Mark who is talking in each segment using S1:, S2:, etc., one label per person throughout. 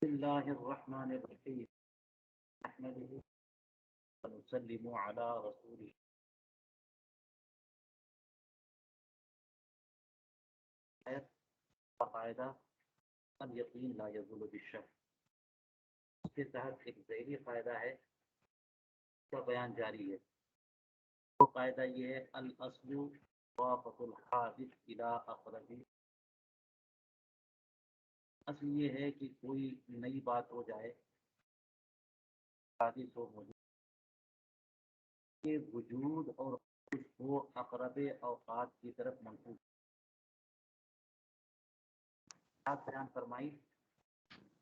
S1: بسم الله الرحمن الرحيم نحمده ونسلم على رسوله قاعدہ الیقین لا یزول بالشک. اس کے تحت ایک ذیلی قاعدہ ہے، اس کا بیان جاری ہے. وہ قاعدہ یہ ہے الاصل وافق الحادث الى اقرب. اصل یہ ہے کہ کوئی نئی بات ہو جائے، حادث ہو موجود کے وجود اور اس کو اقرب اوقات کی طرف منسوخ آپ بیان فرمائی.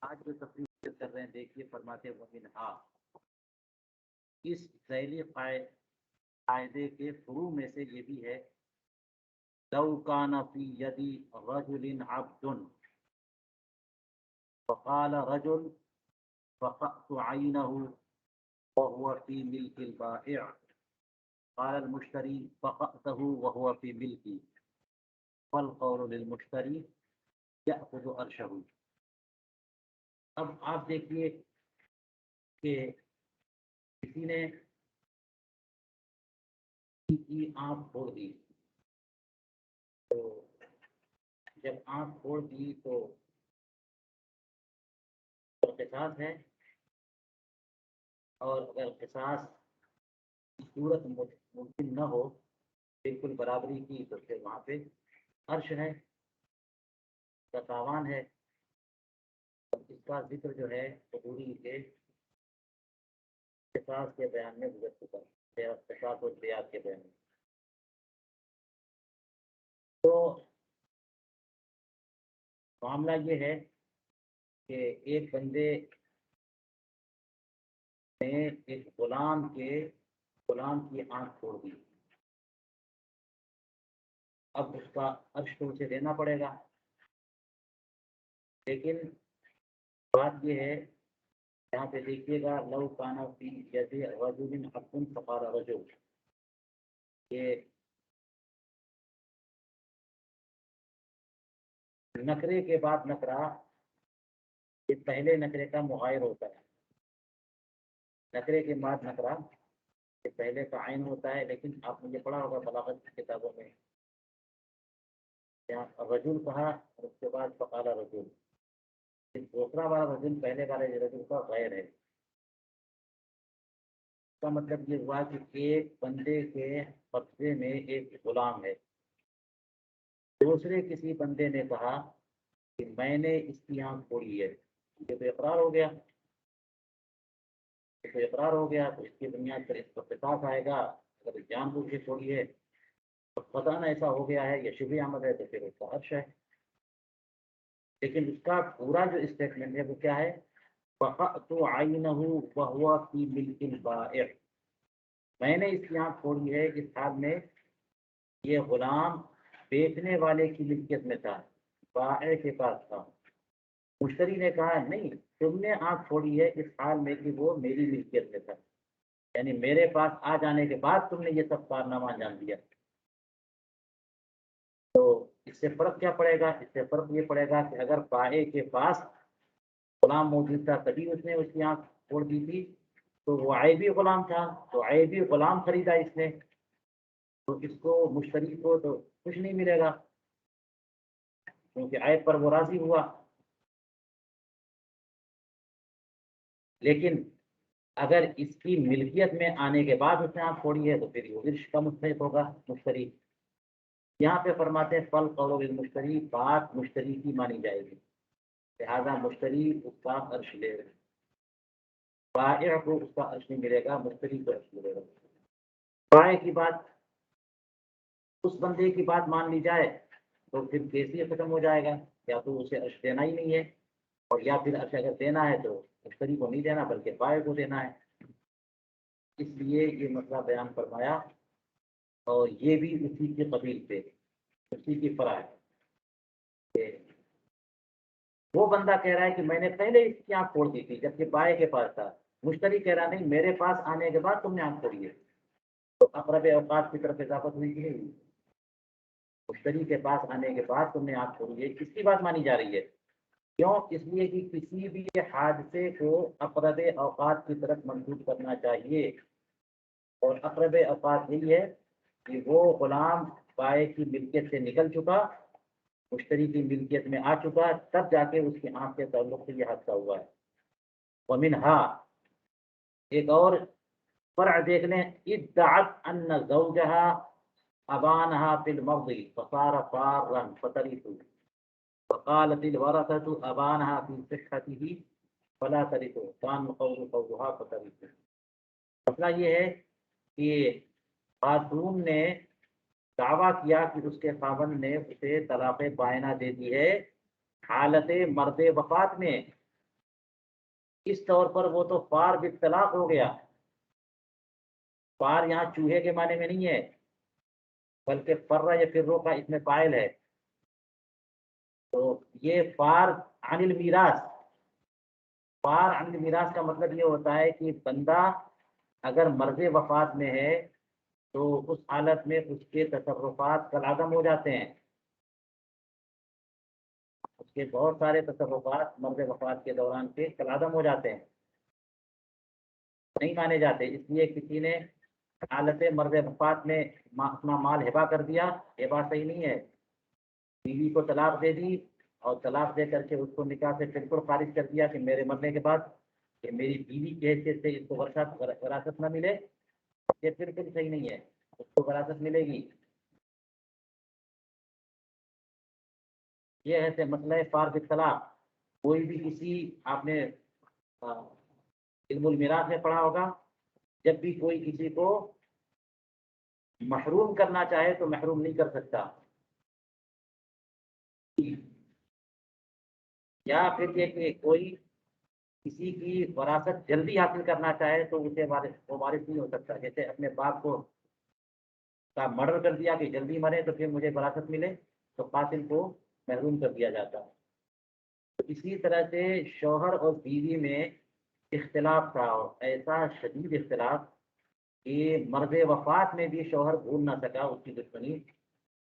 S1: آج جو تفریح کر رہے ہیں دیکھیے، فرماتے ومنہا، اس ذیلی قاعدے کے فروع میں سے یہ بھی ہے لو کان فی یدی رجل عبد فقال رجل فقأت عینہ وهو في ملك البائع قال المشتري فقأته وهو في ملكي والقول للمشتري يأخذ عرشه. اب آپ دیکھیے کہ کسی نے کی آنکھ پھوڑ دی، تو جب آنکھ پھوڑ دی تو قصاص ہے، اور اگر قصاص کی صورت ممکن نہ ہو بالکل برابری کی تو پھر وہاں پہ عرش ہے، کا تاوان ہے. اس کا ذکر جو ہے حضوری کے قصاص کے بیان میں گزر چکا ہے، قصاص اور دیات کے بیان میں. تو معاملہ یہ ہے کہ ایک بندے نے ایک غلام کی آنکھ پھوڑ دی. اب اس کا عرش تو اسے دینا پڑے گا، لیکن بات یہ ہے، یہاں پہ دیکھیے گا لو کانا فی ید رجل عبد فقال رجل، یہ نکرے کے بعد نکرا، یہ پہلے نکرے کا مغایر ہوتا ہے. نکرے کے بعد نکرا یہ پہلے کا عین ہوتا ہے، لیکن آپ نے یہ پڑھا ہوگا بلاغت کی کتابوں میں، یہاں رجل کہا اور اس کے بعد فقال رجل، دوسرا والا رجل پہلے والے رجل کا غیر ہے. اس کا مطلب یہ ہوا کہ ایک بندے کے قبضے میں ایک غلام ہے، دوسرے کسی بندے نے کہا کہ میں نے اس کی آنکھ پھوڑی ہے، یہ تو اقرار ہو گیا. تو اس کی بنیاد پر اس پر قصاص آئے گا. اگر جان بوجھ کے چھوڑی ہے تو قطعاً ایسا ہو گیا ہے یا شبہ آمد ہے تو پھر اس کا عرش ہے. لیکن اس کا پورا جو اسٹیٹمنٹ ہے وہ کیا ہے؟ فقأت عینہ وہو فی ملک البائع، میں نے اس کی آنکھ پھوڑی ہے اس حال میں یہ غلام بیچنے والے کی ملکیت میں تھا، بائع کے پاس تھا. مشتری نے کہا نہیں، تم نے آنکھ پھوڑی ہے اس حال میں کہ وہ میری ملکیت میں تھا، یعنی میرے پاس آ جانے کے بعد تم نے یہ سب کارنامہ جان دیا. تو اس سے فرق کیا پڑے گا؟ اس سے فرق یہ پڑے گا کہ اگر بائع کے پاس غلام موجود تھا تبھی اس نے اس کی آنکھ پھوڑ دی تھی، تو وہ عیبی غلام تھا، تو عیبی غلام خریدا اس نے، تو اس کو مشتری کو تو کچھ نہیں ملے گا کیونکہ عیب پر وہ راضی ہوا. لیکن اگر اس کی ملکیت میں آنے کے بعد اس نے آنکھ پھوڑی ہے تو پھر وہ عرش کا مستحق ہوگا مشتری. یہاں پہ فرماتے ہیں فل قول المشتری، بات مشتری کی مانی جائے گی، لہٰذا مشتری اس کا عرش لے گا، بائع کو اس کا عرش نہیں ملے گا، مشتری کو عرش ملے گا. بائع کی بات، اس بندے کی بات مان لی جائے تو پھر کیس ہی ختم ہو جائے گا، یا تو اسے عرش دینا ہی نہیں ہے، اور یا پھر عرش اگر دینا ہے تو مشتری کو نہیں دینا بلکہ بائع کو دینا ہے. اس لیے یہ مسئلہ بیان فرمایا، اور یہ بھی اسی کے قبیل پہ اسی کی فرع ہے کہ وہ بندہ کہہ رہا ہے کہ میں نے پہلے اس کی آنکھ پھوڑ دی تھی جبکہ بائع کے پاس تھا، مشتری کہہ رہا نہیں میرے پاس آنے کے بعد تم نے آنکھ پھوڑی ہے. تو اقرب اوقات کی طرف اضافت ہوئی کہ نہیں؟ مشتری کے پاس آنے کے بعد تم نے آنکھ پھوڑی ہے، کس کی بات مانی جا رہی ہے؟ کیوں؟ اس لیے کہ کسی بھی حادثے کو اقرب اوقات کی طرف منسوخ کرنا چاہیے، اور اقرب اوقات یہی ہے کہ وہ غلام بائع کی ملکیت سے نکل چکا، مشتری کی ملکیت میں آ چکا، تب جا کے اس کی آنکھ کے تعلق سے یہ حادثہ ہوا ہے۔ ومنہا، ایک اور فرع دیکھ لیں، ادعت ان زوجہا ابانہا فی المرض فصار فارا فترث وقالت الورثة ابانہا فی صحته فلا ترث كان القول قولها فترث۔ مسئلہ یہ ہے کہ خاتون نے دعویٰ کیا کہ اس کے خاوند نے اسے طلاق بائنہ دے دی ہے حالت مرد وفات میں، اس طور پر وہ تو فار بالطلاق ہو گیا۔ فار یہاں چوہے کے معنی میں نہیں ہے، بلکہ فرہ یا فرو کا اس میں فاعل ہے۔ تو یہ فار عن المیراث، فار عن المیراث کا مطلب یہ ہوتا ہے کہ بندہ اگر مرد وفات میں ہے تو اس حالت میں اس کے تصرفات کالعدم ہو جاتے ہیں، اس کے بہت سارے تصرفات مرد وفات کے دوران کے کالعدم ہو جاتے ہیں، نہیں مانے جاتے۔ اس لیے کسی نے حالت مرد وفات میں اپنا مال ہبا کر دیا، ہبا صحیح نہیں ہے، بیوی کو طلاق دے دی اور طلاق دے کر کے اس کو نکاح سے بالکل خارج کر دیا کہ میرے مرنے کے بعد کہ میری بیوی کی حیثیت سے اس کو وراثت نہ ملے، یہ بالکل صحیح نہیں ہے، اس کو وراثت ملے گی۔ یہ ہے مسئلہ فار بالطلاق۔ کوئی بھی کسی، آپ نے علم المیراث میں پڑھا ہوگا، جب بھی کوئی کسی کو محروم کرنا چاہے تو محروم نہیں کر سکتا، یا پھر یہ کہ کوئی کسی کی وراثت جلدی حاصل کرنا چاہے تو اسے وہ وارث نہیں ہو سکتا۔ جیسے اپنے باپ کو کا مرڈر کر دیا کہ جلدی مرے تو پھر مجھے وراثت ملے، تو قاتل کو محروم کر دیا جاتا ہے۔ تو اسی طرح سے شوہر اور بیوی میں اختلاف تھا، اور ایسا شدید اختلاف کہ مرد وفات میں بھی شوہر بھول نہ سکا اس کی دشمنی،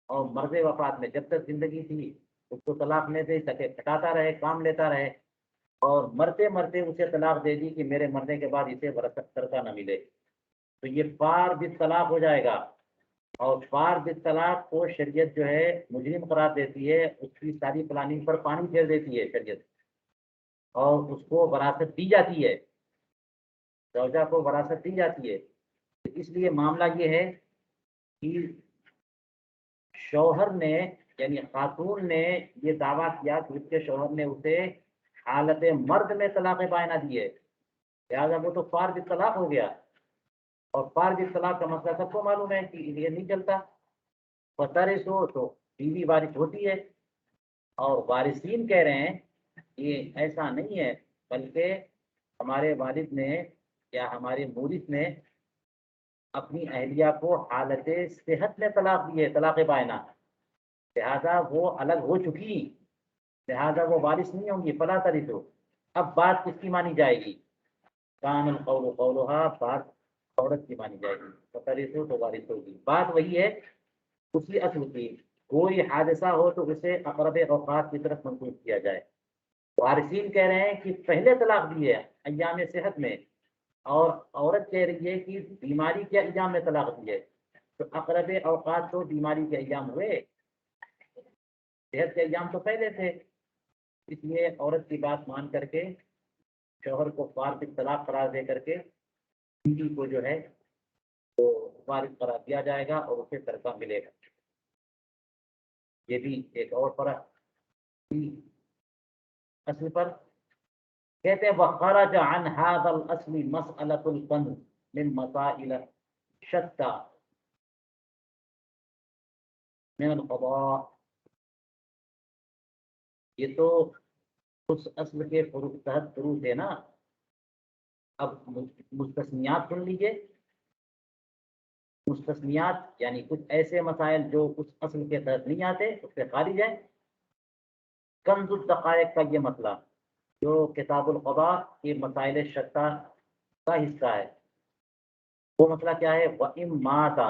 S1: اور مرد وفات میں جب تک زندگی تھی اس کو طلاق نہ دے سکے، کھٹاتا رہے، کام لیتا رہے، اور مرتے مرتے اسے طلاق دے دی کہ میرے مرنے کے بعد اسے وراثت ترکہ نہ ملے، تو یہ فار بالطلاق ہو جائے گا۔ اور فار بالطلاق کو شریعت جو ہے مجرم قرار دیتی ہے، اس کی ساری پلاننگ پر پانی پھیر دیتی ہے شریعت، اور اس کو وراثت دی جاتی ہے، زوجہ کو وراثت دی جاتی ہے۔ اس لیے معاملہ یہ ہے کہ شوہر نے، یعنی خاتون نے یہ دعویٰ کیا کہ اس کے شوہر نے اسے حالت مرد میں طلاق بائنہ دی ہے، لہٰذا وہ تو فار بالطلاق ہو گیا، اور فار بالطلاق کا مسئلہ سب کو معلوم ہے کہ یہ نہیں چلتا۔ وارث ہو تو بیوی وارث ہوتی ہے، اور وارثین کہہ رہے ہیں یہ ایسا نہیں ہے، بلکہ ہمارے والد نے یا ہمارے مورث نے اپنی اہلیہ کو حالت صحت میں طلاق دی ہے، طلاق بائنہ، لہذا وہ الگ ہو چکی، لہذا وہ وارث نہیں ہوں گی، فلا ترث ہو۔ اب بات کس کی مانی جائے گی؟ کان القول قولها، بات عورت کی مانی جائے گی، فترث ہو تو وارث ہوگی۔ بات وہی ہے اسی اصل کی، کوئی حادثہ ہو تو اسے اقرب اوقات کی طرف منسوخ کیا جائے۔ وارثین کہہ رہے ہیں کہ پہلے طلاق دی ہے ایام صحت میں، اور عورت کہہ رہی ہے کہ بیماری کے ایام میں طلاق دی ہے، تو اقرب اوقات تو بیماری کے ایام ہوئے، صحت کے ایام تو پہلے تھے، اس لیے عورت کی بات مان کر کے شوہر کو فار بالطلاق قرار دے کر کے بیوی کو جو ہے تو وارث قرار دیا جائے گا اور اسے ترکہ ملے گا۔ یہ بھی ایک اور فرق اصل پر کہتے ہیں وخرج عن هذا الاصل مسألة القنز من مسائل شتى من القضاء۔ یہ تو اس اصل کے تحت فروع ہے نا، اب مستثنیات سن لیجیے۔ مستثنیات یعنی کچھ ایسے مسائل جو اس اصل کے تحت نہیں آتے، اس سے خارج ہیں۔ کنز الدقائق کا یہ مسئلہ جو کتاب القضاء کے مسائل شتہ کا حصہ ہے، وہ مسئلہ کیا ہے؟ وَإِن مَاتَ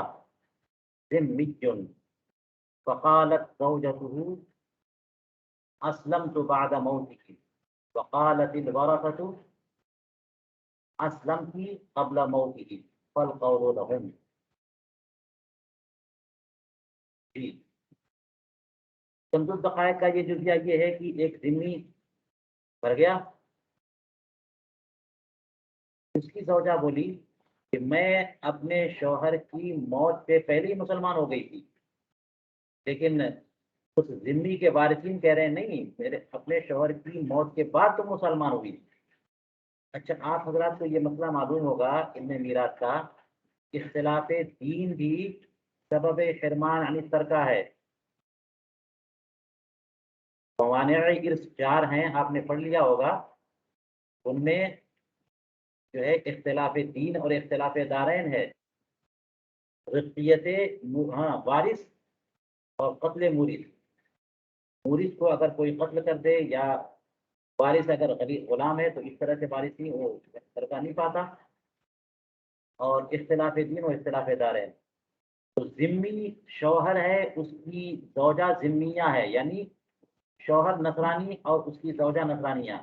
S1: ذِمِّيٌّ فَقَالَتْ زَوْجَتُهُ اسلمت بعد موته وقالت الورثة اسلمت قبل موته فالقول لهم. جی، کنز الدقائق کا یہ جزیہ یہ ہے کہ ایک ذمہ مر گیا، اس کی زوجہ بولی کہ میں اپنے شوہر کی موت سے پہلے ہی مسلمان ہو گئی تھی، لیکن اس ذمی کے وارثین کہہ رہے ہیں نہیں، میرے اپنے شوہر کی موت کے بعد تم مسلمان ہوئی. اچھا، آپ حضرات کو یہ مسئلہ معلوم ہوگا ان میں میراث کا اختلاف دین بھی سبب حرمان عن الترکہ ہے. موانع ارث 4 ہیں، آپ نے پڑھ لیا ہوگا. ان میں جو ہے اختلاف دین اور اختلاف دارین ہے، رقیت وارث اور قتل مورث. مورث کو اگر کوئی قتل کر دے یا وارث اگر غلام ہے تو اس طرح سے وارث نہیں، وہ ترکہ نہیں پاتا. اور اختلاف دین اور اختلاف دارین، تو ذمی شوہر ہے، اس کی زوجہ ذمیہ ہے، یعنی شوہر نصرانی اور اس کی زوجہ نصرانیہ،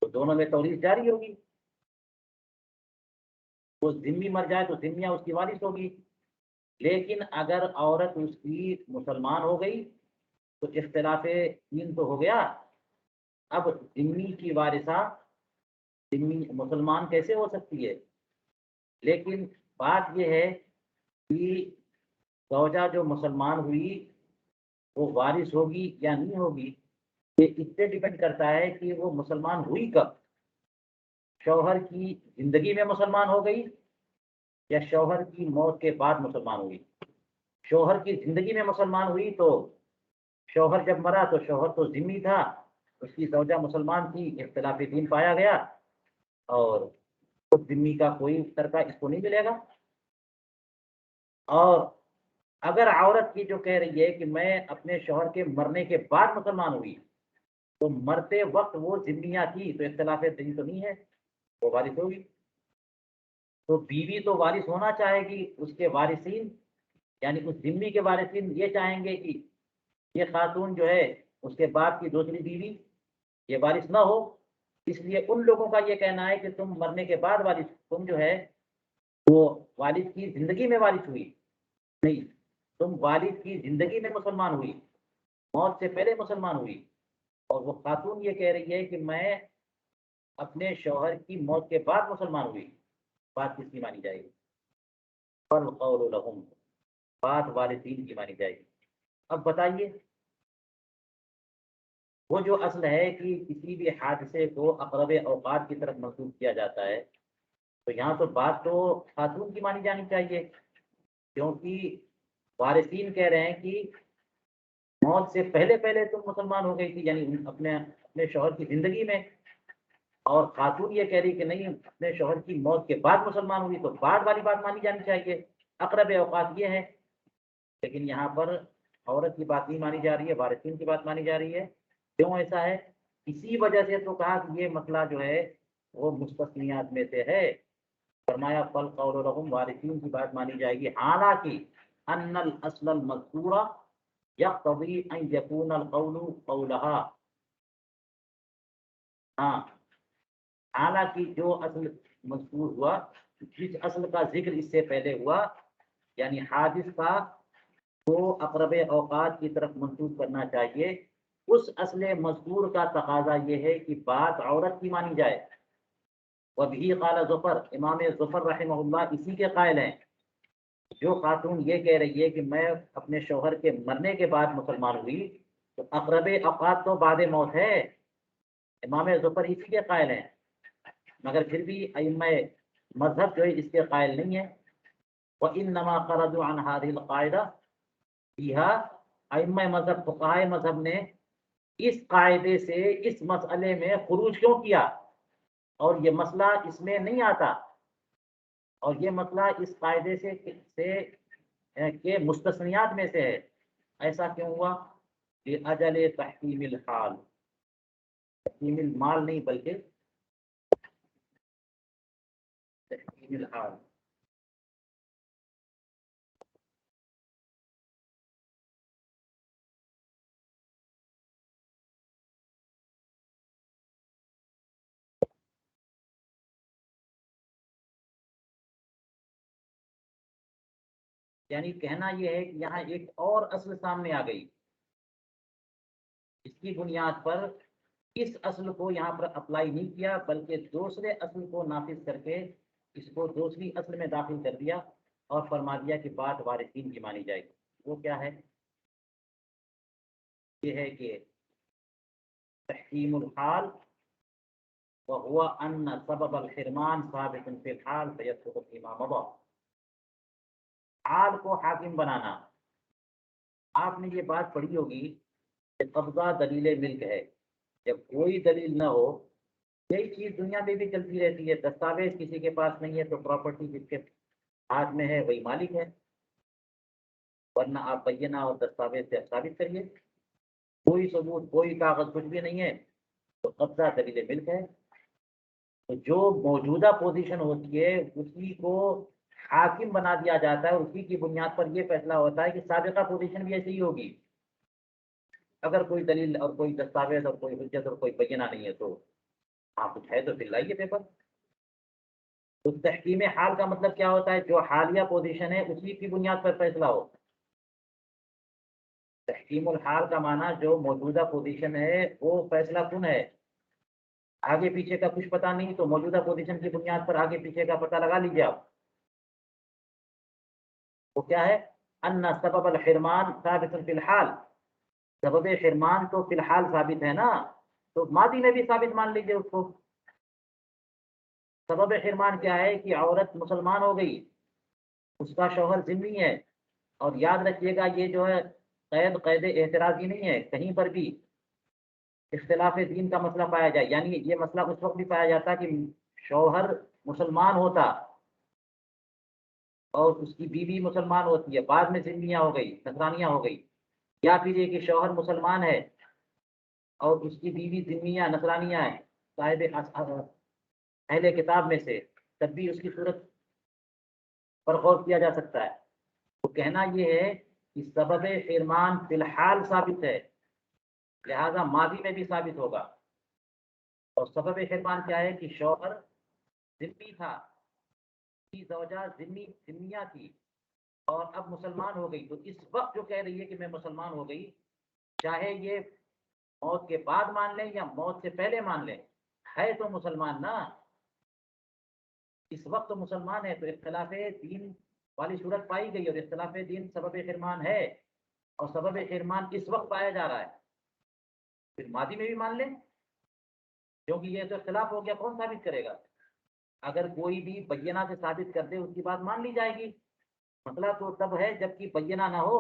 S1: تو دونوں میں توریث جاری ہوگی. وہ ذمی مر جائے تو ذمیہ اس کی وارث ہوگی. لیکن اگر عورت اس کی مسلمان ہو گئی تو اختلاف دین تو ہو گیا. اب ذمی کی وارثہ ذمی مسلمان کیسے ہو سکتی ہے؟ لیکن بات یہ ہے کہ زوجہ جو مسلمان ہوئی وہ وارث ہوگی یا نہیں ہوگی، یہ اس پہ ڈیپینڈ کرتا ہے کہ وہ مسلمان ہوئی کب. شوہر کی زندگی میں مسلمان ہو گئی یا شوہر کی موت کے بعد مسلمان ہوئی. شوہر کی زندگی میں مسلمان ہوئی تو شوہر جب مرا تو شوہر تو ذمی تھا، اس کی زوجہ مسلمان تھی، اختلاف دین پایا گیا اور اس ذمی کا کوئی ترکہ اس کو نہیں ملے گا. اور اگر عورت کی جو کہہ رہی ہے کہ میں اپنے شوہر کے مرنے کے بعد مسلمان ہوئی تو مرتے وقت وہ ذمیہ تھی، تو اختلاف دین تو نہیں ہے، وہ وارث ہوگی. تو بیوی تو وارث ہونا چاہے گی، اس کے وارثین یعنی اس ذمی کے وارثین یہ چاہیں گے کہ یہ خاتون جو ہے اس کے بعد کی دوسری بیوی یہ وارث نہ ہو. اس لیے ان لوگوں کا یہ کہنا ہے کہ تم مرنے کے بعد وارث، تم جو ہے وہ والد کی زندگی میں وارث ہوئی نہیں، تم والد کی زندگی میں مسلمان ہوئی، موت سے پہلے مسلمان ہوئی. اور وہ خاتون یہ کہہ رہی ہے کہ میں اپنے شوہر کی موت کے بعد مسلمان ہوئی. بات کس کی مانی جائے گی؟ فالقول لهم، بات والدین کی مانی جائے گی. اب بتائیے، وہ جو اصل ہے کہ کسی بھی حادثے کو اقرب اوقات کی طرف منسوخ کیا جاتا ہے، تو یہاں تو بات تو خاتون کی مانی جانی چاہیے، کیونکہ وارثین کہہ رہے ہیں کہ موت سے پہلے پہلے تم مسلمان ہو گئی تھی، یعنی اپنے شوہر کی زندگی میں. اور خاتون یہ کہہ رہی کہ نہیں، اپنے شوہر کی موت کے بعد مسلمان ہوئی، تو بعد والی بات مانی جانی چاہیے، اقرب اوقات یہ ہے. لیکن یہاں پر عورت کی بات نہیں مانی جا رہی ہے، وارثین کی بات مانی جا رہی ہے. کیوں ایسا ہے؟ اسی وجہ سے تو کہا کہ یہ مسئلہ جو ہے وہ مستثنیات میں سے ہے. فرمایا فالقول لهم، وارثین کی بات مانی جائے گی. حالانکہ ان الاصل المذکورہ یقتضی ان یکون القول قولها. ہاں، حالانکہ جو اصل مذکور ہوا، جس اصل کا ذکر اس سے پہلے ہوا، یعنی حادث کا کو اقرب اوقات کی طرف منسوخ کرنا چاہیے، اس اصل مذکور کا تقاضا یہ ہے کہ بات عورت کی مانی جائے. وبہ قال ظفر، امام ظفر رحمہ اللہ اسی کے قائل ہیں. جو خاتون یہ کہہ رہی ہے کہ میں اپنے شوہر کے مرنے کے بعد مسلمان ہوئی، تو اقرب اوقات تو بعد موت ہے. امام ظفر اسی کے قائل ہیں، مگر پھر بھی ائمہ مذہب جو ہے اس کے قائل نہیں ہے. وَإِنَّمَا خَرَجُوا عَنْ هَذِهِ الْقَاعِدَةِ فِيهَا، ائمہ مذہب فقہائے مذہب نے اس قاعدے سے اس مسئلے میں خروج کیوں کیا، اور یہ مسئلہ اس میں نہیں آتا، اور یہ مسئلہ اس قاعدے سے کہ مستثنیات میں سے ہے. ایسا کیوں ہوا؟ لِأَجَلِ تحکیم الحال، تحکیم المال نہیں بلکہ تحکیم الحال. یعنی کہنا یہ ہے کہ یہاں ایک اور اصل سامنے آ گئی، اس کی بنیاد پر اس اصل کو یہاں پر اپلائی نہیں کیا بلکہ دوسرے اصل کو نافذ کر کے اس کو دوسری اصل میں داخل کر دیا اور فرما دیا کہ بات وارثین کی مانی جائے گی۔ وہ کیا ہے؟ یہ ہے کہ تحکیم الحال وهو ان سبب الحرمان ثابت فی الحال فیسقط فیما مضی۔ حال کو حاکم بنانا، آپ نے یہ بات پڑھی ہوگی کہ قبضہ دلیل ملک ہے، جب کوئی دلیل نہ ہو، یہی چیز دنیا میں بھی چلتی رہتی ہے، دستاویز کسی کے پاس نہیں ہے تو پراپرٹی جس کے ہاتھ میں ہے وہی مالک ہے، ورنہ آپ بینہ اور دستاویز سے ثابت کریے، کوئی ثبوت کوئی کاغذ کچھ بھی نہیں ہے تو قبضہ دلیل ملک ہے۔ تو جو موجودہ پوزیشن ہوتی ہے اسی کو حاکم بنا دیا جاتا ہے، اسی کی بنیاد پر یہ فیصلہ ہوتا ہے کہ سابقہ پوزیشن بھی ایسی ہی ہوگی۔ اگر کوئی دلیل اور کوئی دستاویز اور کوئی حجت اور کوئی بینہ نہیں ہے تو آپ کچھ ہے تو پھر لائیے پیپر۔ تو تحکیم حال کا مطلب کیا ہوتا ہے؟ جو حالیہ پوزیشن ہے اسی کی بنیاد پر فیصلہ ہو۔ تحکیم الحال کا معنی جو موجودہ پوزیشن ہے وہ فیصلہ کن ہے، آگے پیچھے کا کچھ پتہ نہیں تو موجودہ پوزیشن کی بنیاد پر آگے پیچھے کا پتہ لگا لیجیے آپ۔ وہ کیا ہے؟ ان سبب الحرمان ثابت فی الحال، سبب حرمان تو فی الحال ثابت ہے نا، تو ماضی میں بھی ثابت مان لیجیے اس کو۔ سبب حرمان کیا ہے کہ عورت مسلمان ہو گئی، اس کا شوہر ذمہ ہے، اور یاد رکھیے گا یہ جو ہے قید اعتراضی نہیں ہے، کہیں پر بھی اختلاف دین کا مسئلہ پایا جائے، یعنی یہ مسئلہ اس وقت بھی پایا جاتا کہ شوہر مسلمان ہوتا اور اس کی بیوی مسلمان ہوتی ہے، بعد میں ذمیہ ہو گئی، نصرانیہ ہو گئی، یا پھر یہ کہ شوہر مسلمان ہے اور اس کی بیوی ذمیہ نصرانیہ ہے، صاحب اہل کتاب میں سے، تب بھی اس کی صورت پر غور کیا جا سکتا ہے۔ تو کہنا یہ ہے کہ سبب حرمان فی الحال ثابت ہے، لہذا ماضی میں بھی ثابت ہوگا۔ اور سبب حرمان کیا ہے کہ شوہر ذمی تھا، کی زوجہ ذمیہ تھی اور اب مسلمان ہو گئی، تو اس وقت جو کہہ رہی ہے کہ میں مسلمان ہو گئی، چاہے یہ موت کے بعد مان لیں یا موت سے پہلے مان لیں، ہے تو مسلمان نا، اس وقت مسلمان ہے، تو اختلاف دین والی صورت پائی گئی، اور اختلاف دین سبب حرمان ہے، اور سبب حرمان اس وقت پایا جا رہا ہے، پھر ماضی میں بھی مان لیں، کیونکہ یہ تو اختلاف ہو گیا، کون ثابت کرے گا؟ اگر کوئی بھی بینہ سے ثابت کر دے اس کی بات مان لی جائے گی، مسئلہ تو تب ہے جب کہ بینہ نہ ہو،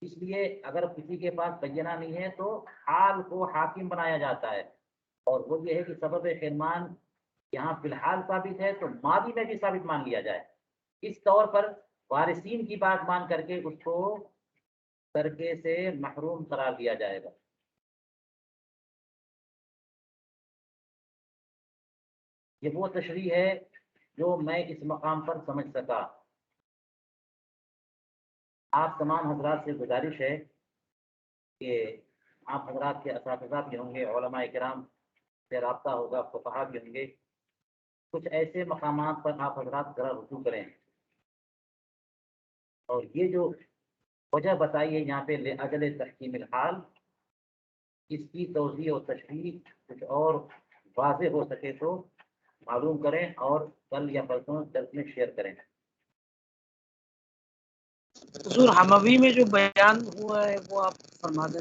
S1: اس لیے اگر کسی کے پاس بینہ نہیں ہے تو حال کو حاکم بنایا جاتا ہے، اور وہ یہ ہے کہ سبب حرمان یہاں فی الحال ثابت ہے تو ماضی میں بھی ثابت مان لیا جائے، اس طور پر وارثین کی بات مان کر کے اس کو ترکے سے محروم قرار دیا جائے گا۔ یہ وہ تشریح ہے جو میں اس مقام پر سمجھ سکا۔ آپ تمام حضرات سے گزارش ہے کہ آپ حضرات کے اساتذہ بھی ہوں گے، علماء کرام سے رابطہ ہوگا، فقہا بھی ہوں گے، کچھ ایسے مقامات پر آپ حضرات ذرا رجوع کریں، اور یہ جو وجہ بتائی ہے یہاں پہ لأجل تحکیم الحال، اس کی توضیح اور تشریح کچھ اور واضح ہو سکے تو معلوم کریں اور کل یا پرسوں درس میں شیئر کریں۔
S2: حضور حموی میں جو بیان ہوا ہے وہ آپ فرما دیں۔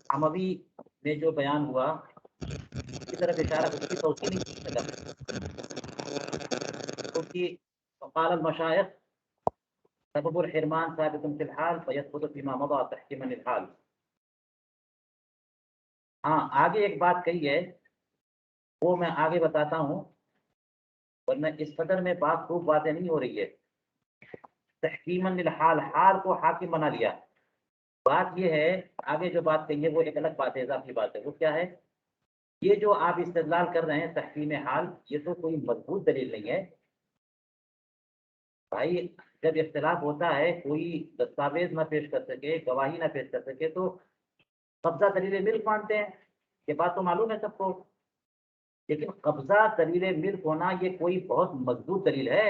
S1: حموی میں جو بیان ہوا اس کی طرف اشارہ، اس کی توضیح نہیں کی سکا، کیونکہ وقال المشائخ سبب الحرمان ثابت فی الحال فیسقط فیما مضى تحکیما للحال۔ ہاں آگے ایک بات کہی ہے وہ میں آگے بتاتا ہوں، ورنہ اس قدر میں بات خوب باتیں نہیں ہو رہی ہے۔ تحکیما للحال، حال کو حاکم بنا لیا، بات یہ ہے آگے جو بات کہی ہے وہ ایک الگ بات ہے، اضافی بات ہے، وہ کیا ہے؟ یہ جو آپ استدلال کر رہے ہیں تحکیم حال، یہ تو کوئی مضبوط دلیل نہیں ہے بھائی۔ جب اختلاف ہوتا ہے کوئی دستاویز نہ پیش کر سکے، گواہی نہ پیش کر سکے، تو قبضہ دلیل ملک مانتے ہیں، یہ بات تو معلوم ہے سب کو، لیکن قبضہ دلیل ملک ہونا یہ کوئی بہت مضبوط دلیل ہے،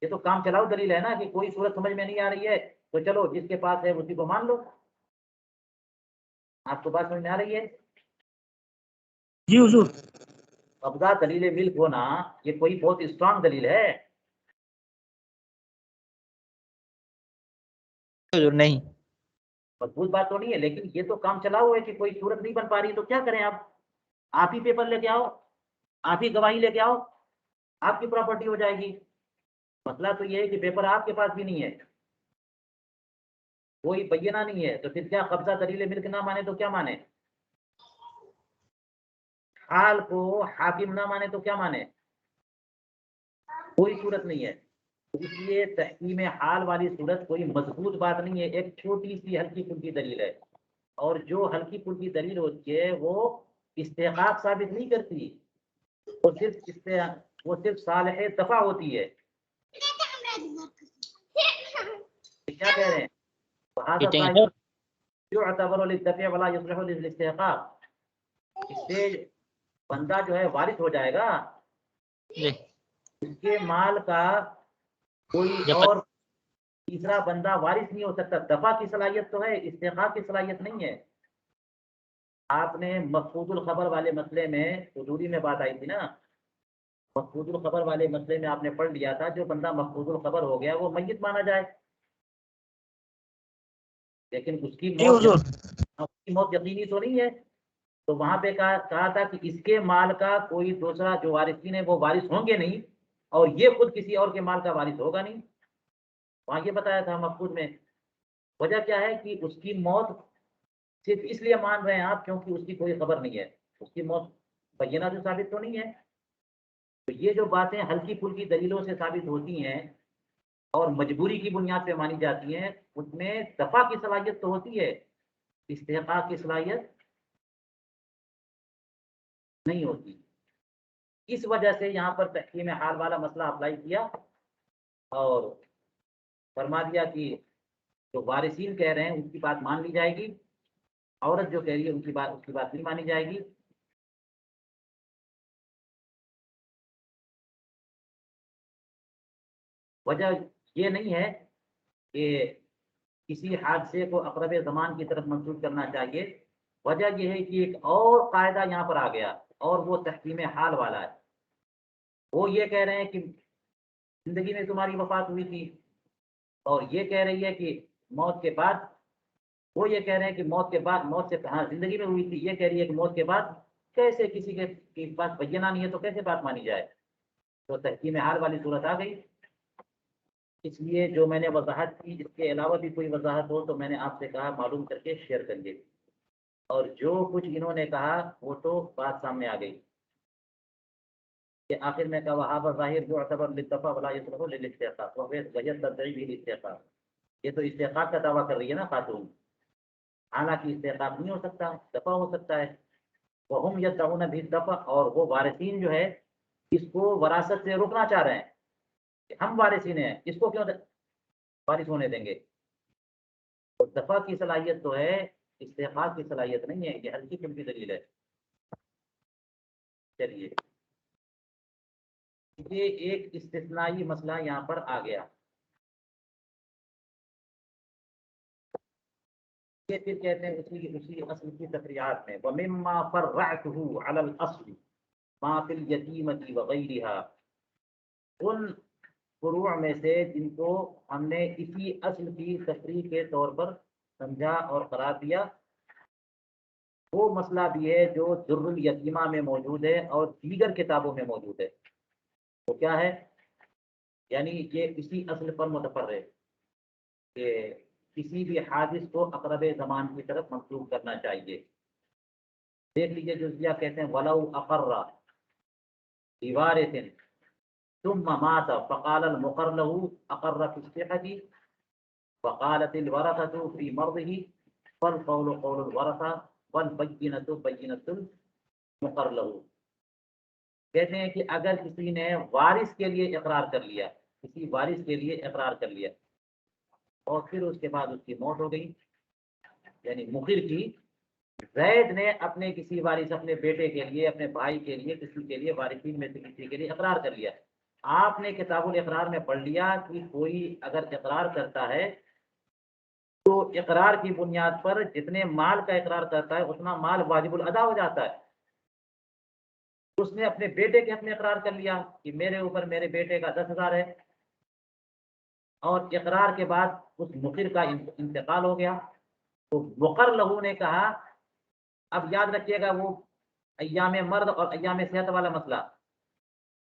S1: یہ تو کام چلاؤ دلیل ہے نا کہ کوئی صورت سمجھ میں نہیں آ رہی ہے تو چلو جس کے پاس ہے اسی کو مان لو. آپ کو بات سمجھ میں آ رہی ہے؟
S2: جی حضور.
S1: قبضہ دلیل ملک ہونا یہ کوئی بہت اسٹرانگ دلیل ہے؟
S2: حضور نہیں.
S1: مضبوط بات تو نہیں ہے، لیکن یہ تو کام چلاؤ ہے کہ کوئی صورت نہیں بن پا رہی تو کیا کریں آپ ہی پیپر لے کے آؤ، آپ ہی گواہی لے کے آؤ، آپ کی پراپرٹی ہو جائے گی. مسئلہ تو یہ ہے کہ پیپر آپ کے پاس بھی نہیں ہے، کوئی بینہ نہیں ہے، تو پھر کیا قبضہ دلیل ملک نہ مانے تو کیا مانے؟ حال کو حاکم نہ مانے تو کیا مانے؟ کوئی صورت نہیں ہے. اس لیے تحکیم حال والی صورت کوئی مضبوط بات نہیں ہے، ایک چھوٹی سی ہلکی پھلکی دلیل ہے. اور جو ہلکی پھلکی دلیل ہوتی ہے وہ استحقاق ثابت نہیں کرتی، وہ صرف صالح دفع ہوتی ہے. کیا کہہ رہے ہیں؟ وهذا ظاہر يعتبر للدفع ولا يصلح للاستحقاق. اس سے بندہ جو ہے وارث ہو جائے گا، اس کے مال کا کوئی اور تیسرا بندہ وارث نہیں ہو سکتا. دفع کی صلاحیت تو ہے، استحقاق کی صلاحیت نہیں ہے. آپ نے مفقود الخبر والے مسئلے میں حضوری میں بات آئی تھی نا، مفقود الخبر والے مسئلے میں آپ نے پڑھ لیا تھا جو بندہ مفقود الخبر ہو گیا وہ میت مانا جائے، لیکن اس کی موت یقینی تو نہیں ہے. تو وہاں پہ کہا تھا کہ اس کے مال کا کوئی دوسرا جو وارثین ہے وہ وارث ہوں گے نہیں، اور یہ خود کسی اور کے مال کا وارث ہوگا نہیں. وہاں یہ بتایا تھا مفقود میں. وجہ کیا ہے کہ اس کی موت صرف اس لیے مان رہے ہیں آپ کیونکہ اس کی کوئی خبر نہیں ہے، اس کی موت بینہ سے ثابت تو نہیں ہے. تو یہ جو باتیں ہلکی پھلکی دلیلوں سے ثابت ہوتی ہیں اور مجبوری کی بنیاد پہ مانی جاتی ہیں، اس میں دفع کی صلاحیت تو ہوتی ہے، استحقاق کی صلاحیت نہیں ہوتی. اس وجہ سے یہاں پر تحکیم حال والا مسئلہ اپلائی کیا اور فرما دیا کہ جو وارثین کہہ رہے ہیں ان کی بات مان لی جائے گی، عورت جو کہہ رہی ہے اس کی بات نہیں مانی جائے گی. وجہ یہ نہیں ہے کہ کسی حادثے کو اقرب زمان کی طرف منسوخ کرنا چاہیے، وجہ یہ ہے کہ ایک اور قاعدہ یہاں پر آ گیا اور وہ تحکیم حال والا ہے. وہ یہ کہہ رہے ہیں کہ زندگی میں تمہاری وفات ہوئی تھی، اور یہ کہہ رہی ہے کہ موت کے بعد، وہ یہ کہہ رہے ہیں کہ موت کے بعد، موت سے ہاں زندگی میں ہوئی تھی، یہ کہہ رہی ہے کہ موت کے بعد. کیسے کسی کے پاس بینہ نہیں ہے تو کیسے بات مانی جائے؟ تو تحکیم حال والی صورت آ گئی. اس لیے جو میں نے وضاحت کی، اس کے علاوہ بھی کوئی وضاحت ہو تو میں نے آپ سے کہا معلوم کر کے شیئر کریے. اور جو کچھ انہوں نے کہا وہ تو بات سامنے آ گئی کہ آخر میں کہا وہاں ظاہر جو اعتبر للدفع ولا يصلح للاستحقاق وهي تدعي به الاستحقاق. یہ تو استحقاق کا دعویٰ کر رہی ہے نا خاتون، حالانکہ استحقاق نہیں ہو سکتا، دفع ہو سکتا ہے. وهم يدعون بالدفع، اور وہ وارثین جو ہے اس کو وراثت سے روکنا چاہ رہے ہیں کہ ہم وارثین ہیں، اس کو کیوں وارث ہونے دیں گے. تو دفع کی صلاحیت تو ہے، استحقاق کی صلاحیت نہیں ہے. یہ ہلکی پھلکی دلیل ہے. چلیے یہ ایک استثنائی مسئلہ یہاں پر آ گیا. یہ پھر کہتے ہیں اسی اصل کی تفریعات میں وَمِمَّا فَرَّعْتُهُ عَلَى الْأَصْلِ مَا فِي الْيَتِيمَةِ وَغَيْرِهَا، ان فروع میں سے جن کو ہم نے اسی اصل کی تفریع کے طور پر سمجھا اور قرار دیا، وہ مسئلہ بھی ہے جو در الیتیمہ میں موجود ہے اور دیگر کتابوں میں موجود ہے. وہ کیا ہے؟ یعنی یہ اسی اصل پر متفرع ہے کہ کسی بھی حادث کو اقرب زمان کی طرف منسوخ کرنا چاہیے. دیکھ لیجیے جزیہ کہتے ہیں وَلَوْ أَقَرَّ بِوَارِثٍ ثُمَّ مَاتَ فَقَالَ الْمُقَرُّ لَهُ أَقَرَّ فِي الصِّحَةِ وَقَالَتِ الْوَرَثَةُ فِي مَرْضِهِ فَالْقَوْلُ قَوْلُ الْوَرَثَةِ وَالْبَيِّنَةُ بَيِّنَةُ الْمُقَرِّ لَهُ. کہتے ہیں کہ اگر کسی نے وارث کے لیے اقرار کر لیا، کسی وارث کے لیے اقرار کر لیا اور پھر اس کے بعد اس کی موت ہو گئی، یعنی مخر کی، زید نے اپنے کسی وارث، اپنے بیٹے کے لیے، اپنے بھائی کے لیے، کسی کے لیے، وارثین میں سے کسی کے لیے اقرار کر لیا آپ نے کتاب الاقرار میں پڑھ لیا کہ کوئی اگر اقرار کرتا ہے تو اقرار کی بنیاد پر جتنے مال کا اقرار کرتا ہے اتنا مال واجب الادا ہو جاتا ہے. اس نے اپنے بیٹے کے حق میں اقرار کر لیا کہ میرے اوپر میرے بیٹے کا 10,000 ہے، اور اقرار کے بعد اس مقر کا انتقال ہو گیا، تو مقر لہو نے کہا. اب یاد رکھیے گا وہ ایام مرد اور ایام صحت والا مسئلہ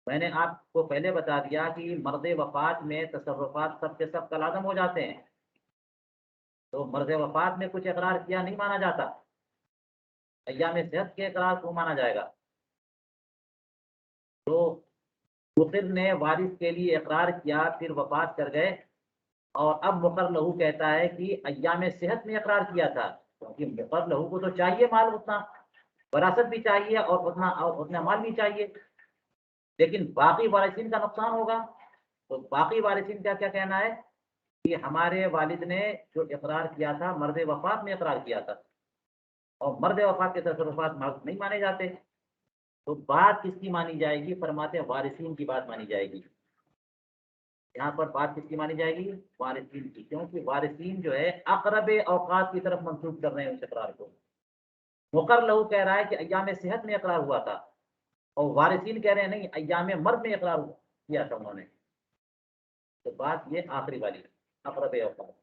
S1: میں نے آپ کو پہلے بتا دیا کہ مرد وفات میں تصرفات سب کے سب کالعدم ہو جاتے ہیں، تو مرد وفات میں کچھ اقرار کیا نہیں مانا جاتا، ایام صحت کے اقرار کو مانا جائے گا. تو مقر نے وارث کے لیے اقرار کیا، پھر وفات کر گئے، اور اب مقر لہو کہتا ہے کہ ایام صحت میں اقرار کیا تھا، کیونکہ مقر لہو کو تو چاہیے مال اتنا، وراثت بھی چاہیے اور اتنا مال بھی چاہیے، لیکن باقی وارثین کا نقصان ہوگا. تو باقی وارثین کا کیا کہنا ہے کہ ہمارے والد نے جو اقرار کیا تھا مرد وفات میں اقرار کیا تھا، اور مرد وفات کے تصرفات نہیں مانے جاتے، تو بات کس کی مانی جائے گی؟ فرماتے ہیں وارثین کی بات مانی جائے گی. یہاں پر بات کس کی مانی جائے گی؟ وارثین کی، کیونکہ وارثین جو ہے اقرب اوقات کی طرف منسوخ کر رہے ہیں اس اقرار کو. مقر لہو کہہ رہا ہے کہ ایام صحت میں اقرار ہوا تھا، اور وارثین کہہ رہے ہیں نہیں ایام مرد میں اقرار کیا تھا انہوں نے. تو بات یہ آخری والی اقرب اوقات.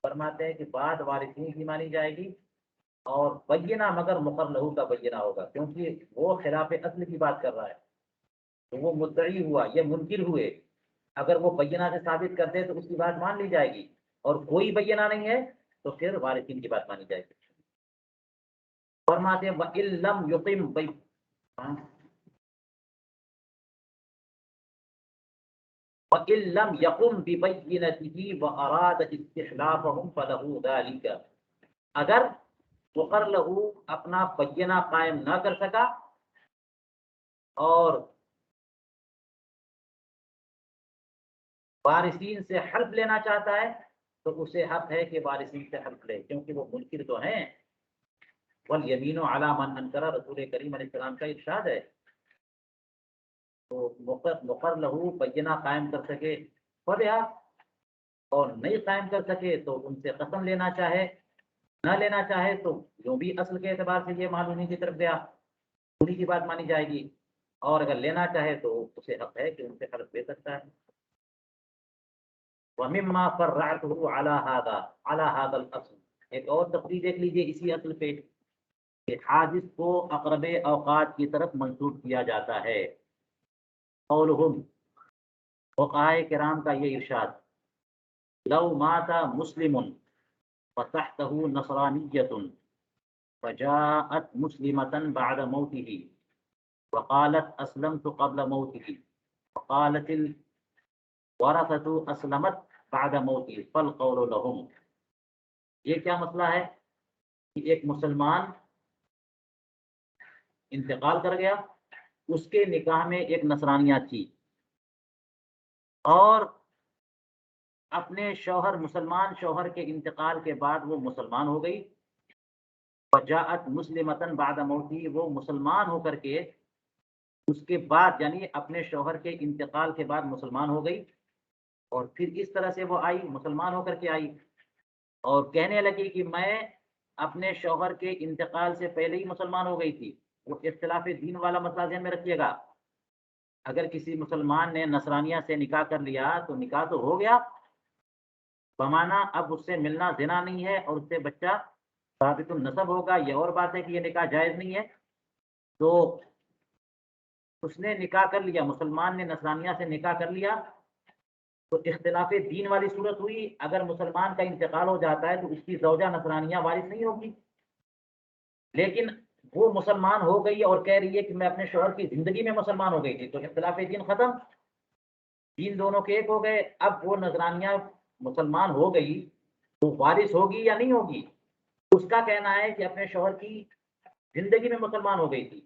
S1: فرماتے ہیں کہ بات وارثین کی مانی جائے گی، اور بینہ مگر مقر لہو کا بینہ ہوگا، کیونکہ وہ خلاف اصل کی بات کر رہا ہے، تو وہ مدعی ہوا، یہ منکر ہوئے. اگر وہ بینہ سے ثابت کر دے تو اس کی بات مان لی جائے گی، اور کوئی بینہ نہیں ہے تو پھر وارثین کی بات مانی جائے گی. فرماتے ہیں وَإِن لَّمْ يُقِمْ وَإِن لَّمْ يَقُمْ بِبَيِّنَتِهِ وَأَرَادَ اسْتِخْلَافَهُمْ فَلَهُ ذَلِكَ. اگر مقر لہو اپنا بینہ قائم نہ کر سکا اور وارثین سے حلف لینا چاہتا ہے تو اسے حق ہے کہ وارثین سے حلف لے، کیونکہ وہ منکر تو ہیں. والیمین علی من انکر، رسول کریم علیہ السلام کا ارشاد ہے. تو مقر لہو بینہ قائم کر سکے فبہا، اور نہیں قائم کر سکے تو ان سے قسم لینا چاہے، نہ لینا چاہے تو جو بھی اصل کے اعتبار سے یہ مال انہیں کی طرف گیا انہیں کی بات مانی جائے گی، اور اگر لینا چاہے تو اسے حق ہے کہ ان سے حلف لے سکتا ہے. وَمِمَّا فَرَّعْتُهُ عَلَى هَذَا الْأَصْلِ. ایک اور تفریح دیکھ لیجئے اسی اصل پہ کہ حادث کو اقرب اوقات کی طرف منسوب کیا جاتا ہے. قولہم، فقہائے کرام کا یہ ارشاد، لو مات مسلم فتحتہ نصرانیۃ فجاءت مسلمة بعد موته وقالت اسلمت قبل موته وقالت الورثة اسلمت بعد موته فالقول لهم. یہ کیا مسئلہ ہے کہ ایک مسلمان انتقال کر گیا، اس کے نکاح میں ایک نصرانیہ تھی، اور اپنے شوہر مسلمان شوہر کے انتقال کے بعد وہ مسلمان ہو گئی. فجاءت مسلمۃ بعد موتی، وہ مسلمان ہو کر کے اس کے بعد یعنی اپنے شوہر کے انتقال کے بعد مسلمان ہو گئی، اور پھر اس طرح سے وہ آئی مسلمان ہو کر کے آئی اور کہنے لگی کہ میں اپنے شوہر کے انتقال سے پہلے ہی مسلمان ہو گئی تھی. وہ اختلاف دین والا مسئلہ ذہن میں رکھیے گا. اگر کسی مسلمان نے نصرانیہ سے نکاح کر لیا تو نکاح تو ہو گیا، بمانا اب اس سے ملنا زنا نہیں ہے اور اس سے بچہ ثابت النسب ہوگا. یہ اور بات ہے کہ یہ نکاح جائز نہیں ہے. تو اس نے نکاح کر لیا، مسلمان نے نصرانیہ سے نکاح کر لیا، تو اختلاف دین والی صورت ہوئی. اگر مسلمان کا انتقال ہو جاتا ہے تو اس کی زوجہ نصرانیہ وارث نہیں ہوگی، لیکن وہ مسلمان ہو گئی اور کہہ رہی ہے کہ میں اپنے شوہر کی زندگی میں مسلمان ہو گئی تھی، تو اختلاف دین ختم، دین دونوں کے ایک ہو گئے. اب وہ نذرانیہ مسلمان ہو گئی تو وارث ہوگی یا نہیں ہوگی؟ اس کا کہنا ہے کہ اپنے شوہر کی زندگی میں مسلمان ہو گئی تھی.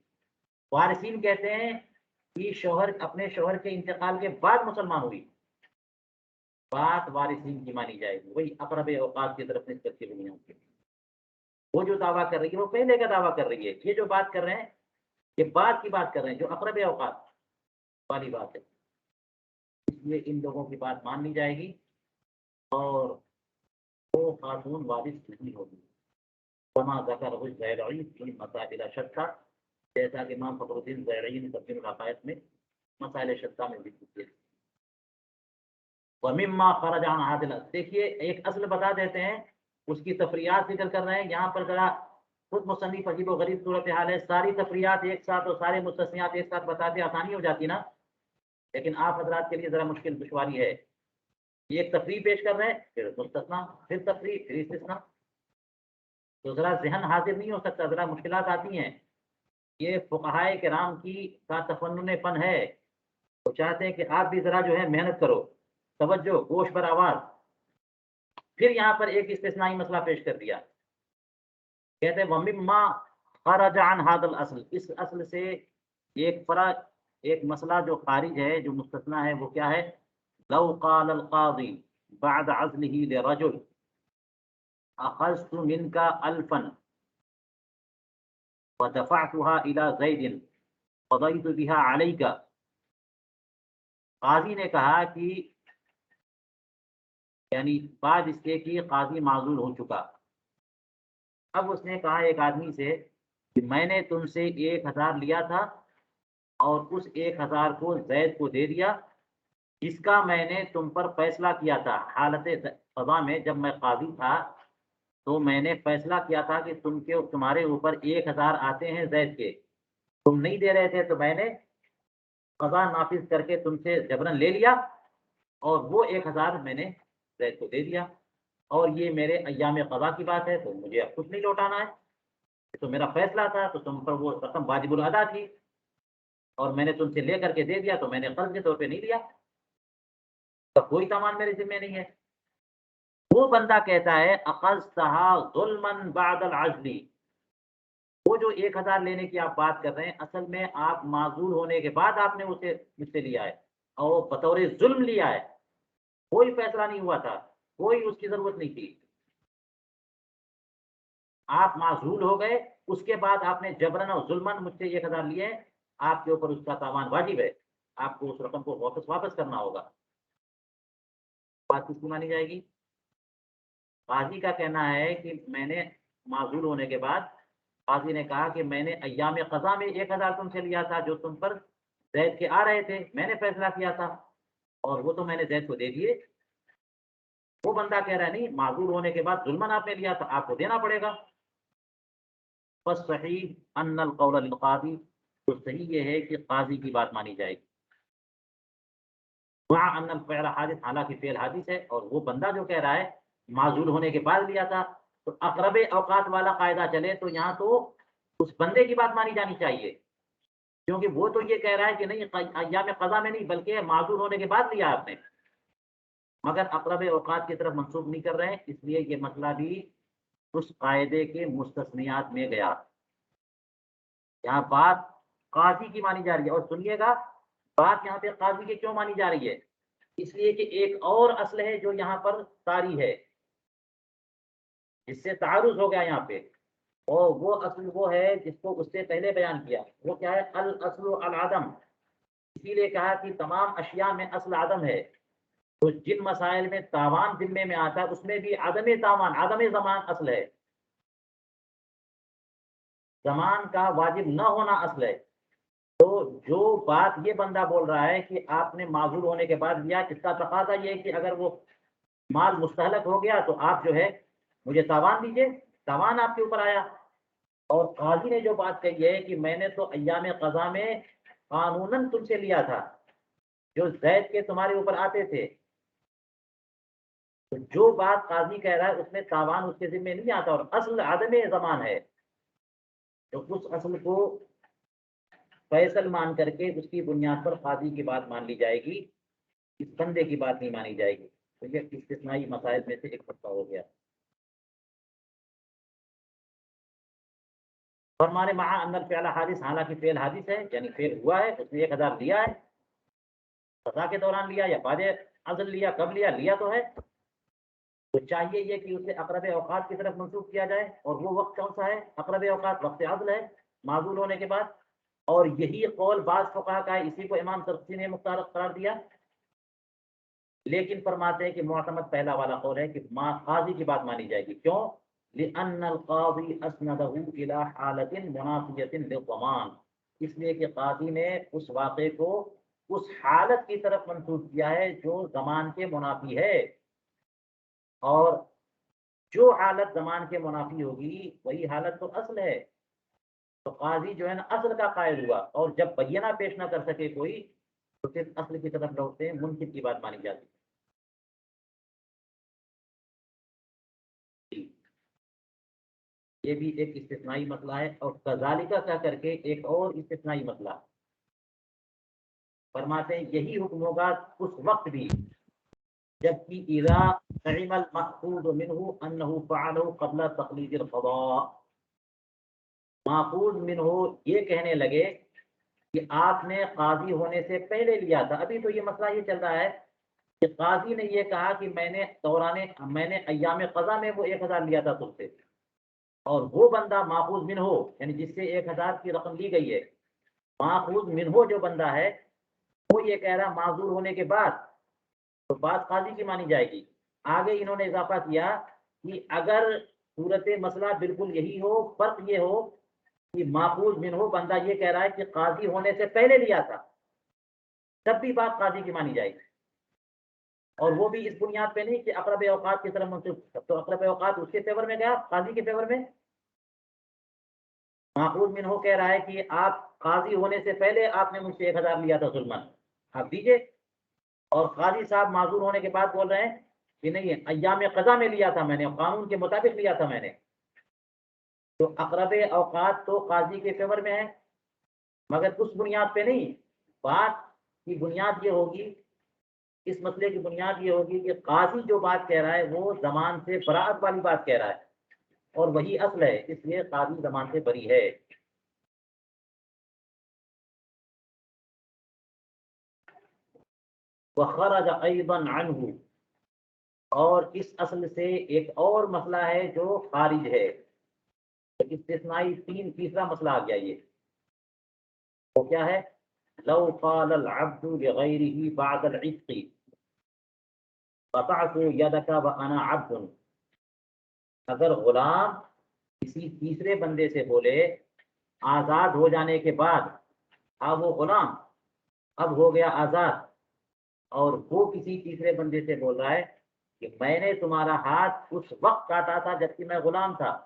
S1: وارثین کہتے ہیں کہ شوہر اپنے شوہر کے انتقال کے بعد مسلمان ہوئی. بات وارثین کی مانی جائے گی، وہی اقرب اوقات کی طرف نسبت کی بنیاد پہ. وہ جو دعویٰ کر رہی ہے وہ پہلے کا دعویٰ کر رہی ہے. یہ جو بات کر رہے ہیں یہ بات کی بات کر رہے ہیں جو اقرب اوقات والی بات ہے. لیے ان لوگوں کی بات مان لی جائے گی اور وہ خاتون وارث نہیں ہوگی. کما ذکر الزیرعی فی مسائل شتیٰ، جیسا کہ امام فخر الدین زیرعی نے تفسیر العقائد میں مسائل شتیٰ میں ذکر کیا. وَمِمَّا خَرَجَ عَنْ هَذِهِ الْأَصْلِ، دیکھیے ایک اصل بتا دیتے ہیں، اس کی تفریعات ذکر کر رہے ہیں. یہاں پر ذرا خود مصنف عجیب و غریب صورتحال ہے، ساری تفریعات ایک ساتھ اور سارے مستثنیات ایک ساتھ بتاتے آسانی ہو جاتی نا، لیکن آپ حضرات کے لیے ذرا مشکل دشواری ہے. یہ ایک تفریح پیش کر رہے ہیں، پھر مستثنا، پھر تفریح، پھر استثنا، تو ذرا ذہن حاضر نہیں ہو سکتا، ذرا مشکلات آتی ہیں. یہ فقہائے کرام کی کا تفنن فن ہے، تو چاہتے ہیں کہ آپ بھی ذرا جو ہے محنت کرو، توجہ، گوش بر آواز. پھر یہاں پر ایک استثنائی مسئلہ پیش کر دیا، کہتے ہیں وَمِمَّا خَرَجَ عَنْ هَذَا الْأَصْلِ، اس اصل سے ایک فرع، ایک مسئلہ جو خارج ہے، جو مستثنا ہے، وہ کیا ہے؟ لو قال القاضی بعد عزله لرجل اخذت منك 1000 ودفعتها الى زید قضيت بها عليك. قاضی نے کہا کہ یعنی بعد اس کے کہ قاضی معذور ہو چکا، اب اس نے کہا ایک آدمی سے کہ میں نے تم سے 1000 لیا تھا اور اس 1000 کو زید کو دے دیا، جس کا میں نے تم پر فیصلہ کیا تھا. حالت قضا میں جب میں قاضی تھا تو میں نے فیصلہ کیا تھا کہ تمہارے اوپر 1000 آتے ہیں زید کے، تم نہیں دے رہے تھے، تو میں نے قضا نافذ کر کے تم سے جبرن لے لیا اور وہ 1000 میں نے زید کو دے دیا، اور یہ میرے ایام قضا کی بات ہے، تو مجھے اب کچھ نہیں لوٹانا ہے، تو میرا فیصلہ تھا، تو تم پر وہ رقم واجب الادا تھی اور میں نے تم سے لے کر کے دے دیا، تو میں نے قرض کے طور پہ نہیں لیا، تو کوئی سامان میرے ذمہ نہیں ہے. وہ بندہ کہتا ہے اخذتها ظلما بعد العزل، وہ جو 1000 لینے کی آپ بات کر رہے ہیں، اصل میں آپ معذور ہونے کے بعد آپ نے اسے مجھ سے لیا ہے اور بطور ظلم لیا ہے، کوئی فیصلہ نہیں ہوا تھا، کوئی اس کی ضرورت نہیں تھی، آپ معذور ہو گئے، اس کے بعد آپ نے جبرن اور ظلمن مجھ سے 1000 لیے ہیں، آپ کے اوپر اس کا تاوان واجب ہے، آپ کو اس رقم کو واپس کرنا ہوگا. بات کس کو مانی جائے گی؟ قاضی کا کہنا ہے کہ میں نے معذور ہونے کے بعد، قاضی نے کہا کہ میں نے ایام قضا میں 1000 تم سے لیا تھا جو تم پر زید کے آ رہے تھے، میں نے فیصلہ کیا تھا اور وہ تو میں نے زید کو دے دیے. وہ بندہ کہہ رہا ہے نہیں، معذور ہونے کے بعد ظلمن آپ نے لیا تھا، آپ کو دینا پڑے گا. بس صحیح ان القول للقاضی، تو صحیح یہ ہے کہ قاضی کی بات مانی جائے گی. وہاں ان الفعل حادث، حالانکہ فعل حادث ہے، اور وہ بندہ جو کہہ رہا ہے معذور ہونے کے بعد لیا تھا، تو اقرب اوقات والا قاعدہ چلے تو یہاں تو اس بندے کی بات مانی جانی چاہیے، کیونکہ وہ تو یہ کہہ رہا ہے کہ نہیں ایام قضا میں نہیں بلکہ معذور ہونے کے بعد لیا آپ نے، مگر اقرب اوقات کی طرف منسوخ نہیں کر رہے ہیں، اس لیے یہ مسئلہ بھی اس قاعدے کے مستثنیات میں گیا. یہاں بات قاضی کی مانی جا رہی ہے، اور سنیے گا بات یہاں پہ قاضی کی کیوں مانی جا رہی ہے، اس لیے کہ ایک اور اصل ہے جو یہاں پر طاری ہے، جس سے تعارض ہو گیا یہاں پہ، اور وہ اصل وہ ہے جس کو اس سے پہلے بیان کیا. وہ کیا ہے؟ الاصل العدم. اسی لیے کہا کہ تمام اشیاء میں اصل عدم ہے، تو جن مسائل میں تاوان ذمے میں آتا ہے اس میں بھی عدم تاوان، عدم زمان اصل ہے، زمان کا واجب نہ ہونا اصل ہے. تو جو بات یہ بندہ بول رہا ہے کہ آپ نے معذور ہونے کے بعد لیا، اس کا تقاضا یہ ہے کہ اگر وہ مال مستہلک ہو گیا تو آپ جو ہے مجھے تاوان دیجیے، تاوان آپ کے اوپر آیا. اور قاضی نے جو بات کہی ہے کہ میں نے تو ایام قضا میں قانوناً تم سے لیا تھا جو زید کے تمہارے اوپر آتے تھے، تو جو بات قاضی کہہ رہا ہے اس میں تاوان اس کے ذمہ نہیں آتا، اور اصل عدم زمان ہے، تو اس اصل کو فیصل مان کر کے اس کی بنیاد پر قاضی کی بات مان لی جائے گی، اس بندے کی بات نہیں مانی جائے گی. تو یہ استثنائی مسائل میں سے ایک مسئلہ ہو گیا. فرمانے مع ان الفعل حادث، حالانکہ فعل حادث ہے، یعنی فعل ہوا ہے، اس نے 1000 لیا ہے، قضا کے دوران لیا یا بعد عزل لیا، کب لیا، لیا تو ہے، تو چاہیے یہ کہ اسے اقرب اوقات کی طرف منسوخ کیا جائے، اور وہ وقت کون سا ہے؟ اقرب اوقات وقت عزل ہے، معذور ہونے کے بعد. اور یہی قول بعض فقہا کا ہے، اسی کو امام سرخسی نے مختار قرار دیا لیکن فرماتے ہیں کہ معتمد پہلا والا قول ہے کہ قاضی کی بات مانی جائے گی. کیوں؟ لأن القاضی اسندہ الى حالت منافیت للضمان، اس لیے کہ قاضی نے اس واقعے کو اس حالت کی طرف منسوب کیا ہے جو ضمان کے منافی ہے، اور جو حالت ضمان کے منافی ہوگی وہی حالت تو اصل ہے. تو قاضی جو ہے نا اصل کا قائل ہوا، اور جب بینہ پیش نہ کر سکے کوئی تو پھر اصل کی طرف لوٹتے ہیں، منکر کی بات مانی جاتی ہے. یہ بھی ایک استثنائی مسئلہ ہے. اور کذالکہ کہہ کر کے ایک اور استثنائی مسئلہ فرماتے ہیں یہی حکم ہوگا اس وقت بھی جبکہ اذا علم المحفوظ منه انه فعله قبل تقلید القضاء، محفوظ منہ یہ کہنے لگے کہ آپ نے قاضی ہونے سے پہلے لیا تھا. ابھی تو یہ مسئلہ یہ چل رہا ہے کہ قاضی نے یہ کہا کہ میں نے ایام قضا میں وہ 1000 لیا تھا تم سے، اور وہ بندہ ماخوذ منہ یعنی جس سے 1000 کی رقم لی گئی ہے، ماخوذ منہ جو بندہ ہے وہ یہ کہہ رہا معذور ہونے کے بعد، تو بات قاضی کی مانی جائے گی. آگے انہوں نے اضافہ کیا کہ اگر صورت مسئلہ بالکل یہی ہو، فرق یہ ہو کہ ماخوذ منہ بندہ یہ کہہ رہا ہے کہ قاضی ہونے سے پہلے لیا تھا، تب بھی بات قاضی کی مانی جائے گی. اور وہ بھی اس بنیاد پہ نہیں کہ اقرب اوقات کی طرف منسوخ، تو اقرب اوقات اس کے فیور میں گیا، قاضی کے فیور میں. ماخوذ منہ کہہ رہا ہے کہ آپ قاضی ہونے سے پہلے آپ نے مجھ سے 1000 لیا تھا ظلمن، آپ دیجئے. اور قاضی صاحب معذور ہونے کے بعد بول رہے ہیں کہ نہیں ایام قضا میں لیا تھا میں نے، قانون کے مطابق لیا تھا میں نے. تو اقرب اوقات تو قاضی کے فیور میں ہے، مگر اس بنیاد پہ نہیں. بات کی بنیاد یہ ہوگی، اس مسئلے کی بنیاد یہ ہوگی کہ قاضی جو بات کہہ رہا ہے وہ زمان سے براعت والی بات کہہ رہا ہے، اور وہی اصل ہے، اس لیے قاضی زمان سے بری ہے. وخرج ایضا عنہ، اور اس اصل سے ایک اور مسئلہ ہے جو خارج ہے. استثنائی تیسرا مسئلہ آ گیا. یہ وہ کیا ہے؟ لو قال العبد لغیرہ بعد العتق قطعت یدک وانا عبد، اگر غلام کسی تیسرے بندے سے بولے آزاد ہو جانے کے بعد، اب وہ غلام اب ہو گیا آزاد، اور وہ کسی تیسرے بندے سے بول رہا ہے کہ میں نے تمہارا ہاتھ اس وقت کاٹا تھا جبکہ میں غلام تھا،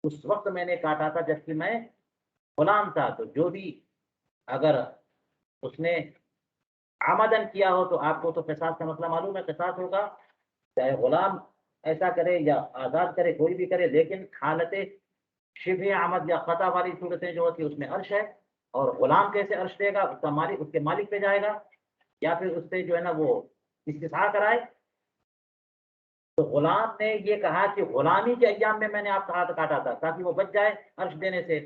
S1: اس وقت میں نے کاٹا تھا جبکہ میں غلام تھا. تو جو بھی اگر اس نے عمدن کیا ہو تو آپ کو تو قصاص کا مسئلہ معلوم ہے، قصاص ہوگا، چاہے غلام ایسا کرے یا آزاد کرے، کوئی بھی کرے. لیکن حالت شبہ عمد یا خطا والی صورتیں جو ہوتی ہیں اس میں عرش ہے، اور غلام کیسے عرش دے گا؟ اس کا مالک اس کے مالک پہ جائے گا، یا پھر اس سے جو ہے نا وہ استثناء کرائے. تو غلام نے یہ کہا کہ غلامی کے ایام میں نے آپ کا ہاتھ کاٹا تھا تاکہ وہ بچ جائے عرش دینے سے.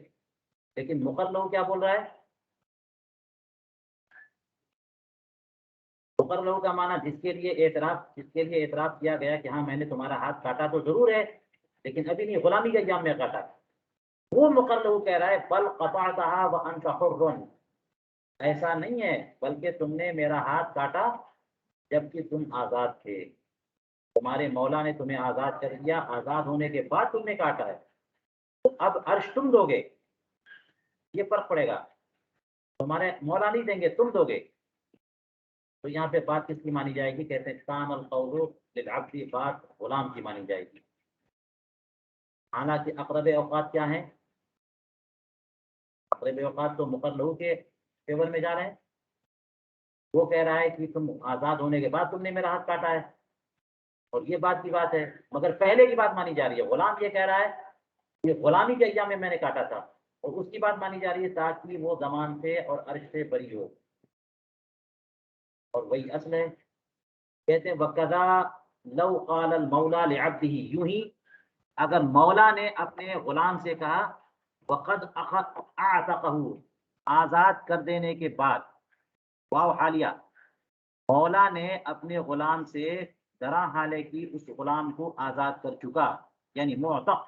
S1: لیکن مقرر کیا بول رہا ہے؟ مقرر کا معنی جس کے لیے اعتراف کیا گیا کہ ہاں میں نے تمہارا ہاتھ کاٹا تو ضرور ہے لیکن ابھی نہیں، غلامی کے ایام میں کاٹا. وہ مقرر کہہ رہا ہے بل قطعتها وانت حر، ایسا نہیں ہے بلکہ تم نے میرا ہاتھ کاٹا جبکہ تم آزاد تھے، تمہارے مولا نے تمہیں آزاد کر دیا، آزاد ہونے کے بعد تم نے کاٹا ہے. تو اب عرش تم دو گے، یہ فرق پڑے گا، تمہارے مولا نہیں دیں گے، تم دو گے. تو یہاں پہ بات کس کی مانی جائے گی؟ کہتے ہیں کان القول للعبد، بات غلام کی مانی جائے گی. حالانکہ اقرب اوقات کیا ہیں؟ اقرب اوقات تو مقرر کے فیور میں جا رہے ہیں. وہ کہہ رہا ہے کہ تم آزاد ہونے کے بعد تم نے میرا ہاتھ کاٹا ہے، اور یہ بات کی بات ہے، مگر پہلے کی بات مانی جا رہی ہے. غلام یہ کہہ رہا ہے کہ غلامی کے ایام میں نے کاٹا تھا، اور اس کی بات مانی جا رہی ہے تاکہ وہ زمان سے اور عرش سے بری ہو، اور وہی اصل ہے. کہتے ہیں وَقَذَا لَوْ قَالَ الْمَوْلَى لِعَبْدِهِ، یوں ہی اگر مولا نے اپنے غلام سے کہا وَقَدْ أَعْتَقَهُ، آزاد کر دینے کے بعد، واو حالیہ، مولا نے اپنے غلام سے درا حالے کی اس غلام کو آزاد کر چکا، یعنی معتق.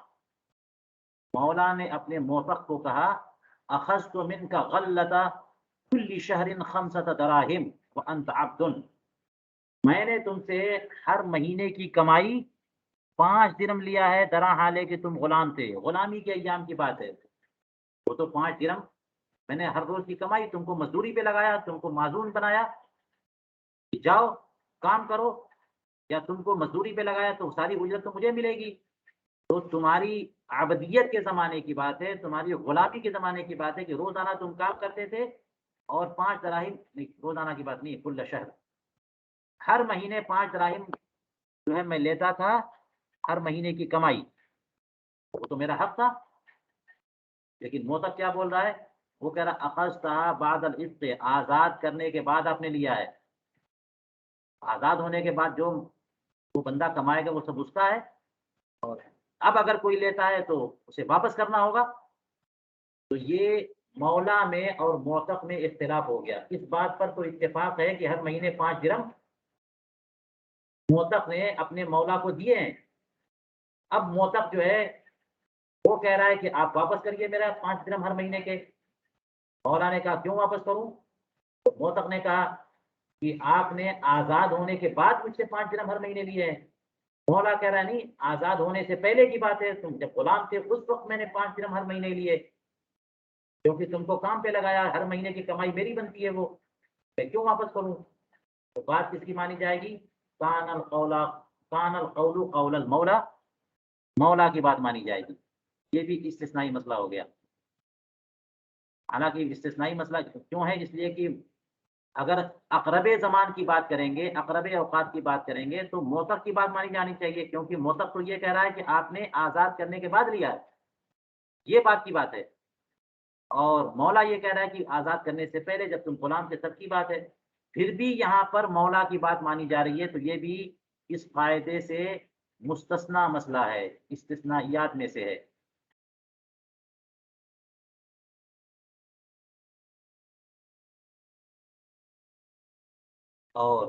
S1: مولا نے اپنے معتق کو کہا اخذت منک غلۃ کل شہر خمسۃ دراہم وانت عبد، میں نے تم سے ہر مہینے کی کمائی 5 درہم لیا ہے، درا حالے کہ تم غلام تھے۔ غلامی کے ایام کی بات ہے، وہ تو 5 درہم میں نے ہر روز کی کمائی تم کو مزدوری پہ لگایا، تم کو معزون بنایا کہ جاؤ کام کرو، یا تم کو مزدوری پہ لگایا تو ساری اجرت تو مجھے ملے گی۔ تو تمہاری عبدیت کے زمانے کی بات ہے، تمہاری غلامی کے زمانے کی بات ہے کہ روزانہ تم کام کرتے تھے، اور 5 دراہم نہیں، روزانہ کی بات نہیں، کل شہر، ہر مہینے 5 دراہم جو ہے میں لیتا تھا، ہر مہینے کی کمائی، وہ تو میرا حق تھا۔ لیکن موتق کیا بول رہا ہے؟ وہ کہہ رہا اخذتها بعد العتق، آزاد کرنے کے بعد آپ نے لیا ہے، آزاد ہونے کے بعد جو وہ بندہ کمائے گا وہ سب اس کا ہے، اور اب اگر کوئی لیتا ہے تو اسے واپس کرنا ہوگا۔ تو یہ مولا میں اور موتق میں اختلاف ہو گیا۔ اس بات پر تو اتفاق ہے کہ ہر مہینے 5 درہم موتق نے اپنے مولا کو دیے ہیں۔ اب موتق جو ہے وہ کہہ رہا ہے کہ آپ واپس کریے میرا 5 درہم ہر مہینے کے۔ مولا نے کہا کیوں واپس کروں؟ تو موتق نے کہا کہ آپ نے آزاد ہونے کے بعد مجھ سے 5 درہم ہر مہینے لیے ہیں۔ مولا کہہ رہا ہے نہیں، آزاد ہونے سے پہلے کی بات ہے، تم جب غلام تھے اس وقت میں نے 5 درہم ہر مہینے لیے، کیونکہ تم کو کام پہ لگایا، ہر مہینے کی کمائی میری بنتی ہے، وہ میں کیوں واپس کروں؟ تو بات کس کی مانی جائے گی؟ کان القول قول المولا، مولا کی بات مانی جائے گی۔ یہ بھی استثنائی مسئلہ ہو گیا۔ حالانکہ استثنائی مسئلہ کیوں ہے؟ اس لیے کہ اگر اقرب زمان کی بات کریں گے، اقرب اوقات کی بات کریں گے، تو موتق کی بات مانی جانی چاہیے، کیونکہ موتق تو یہ کہہ رہا ہے کہ آپ نے آزاد کرنے کے بعد لیا ہے، یہ بات کی بات ہے، اور مولا یہ کہہ رہا ہے کہ آزاد کرنے سے پہلے جب تم غلام تھے تب کی بات ہے۔ پھر بھی یہاں پر مولا کی بات مانی جا رہی ہے، تو یہ بھی اس فائدے سے مستثنا مسئلہ ہے، استثنائیات میں سے ہے۔ اور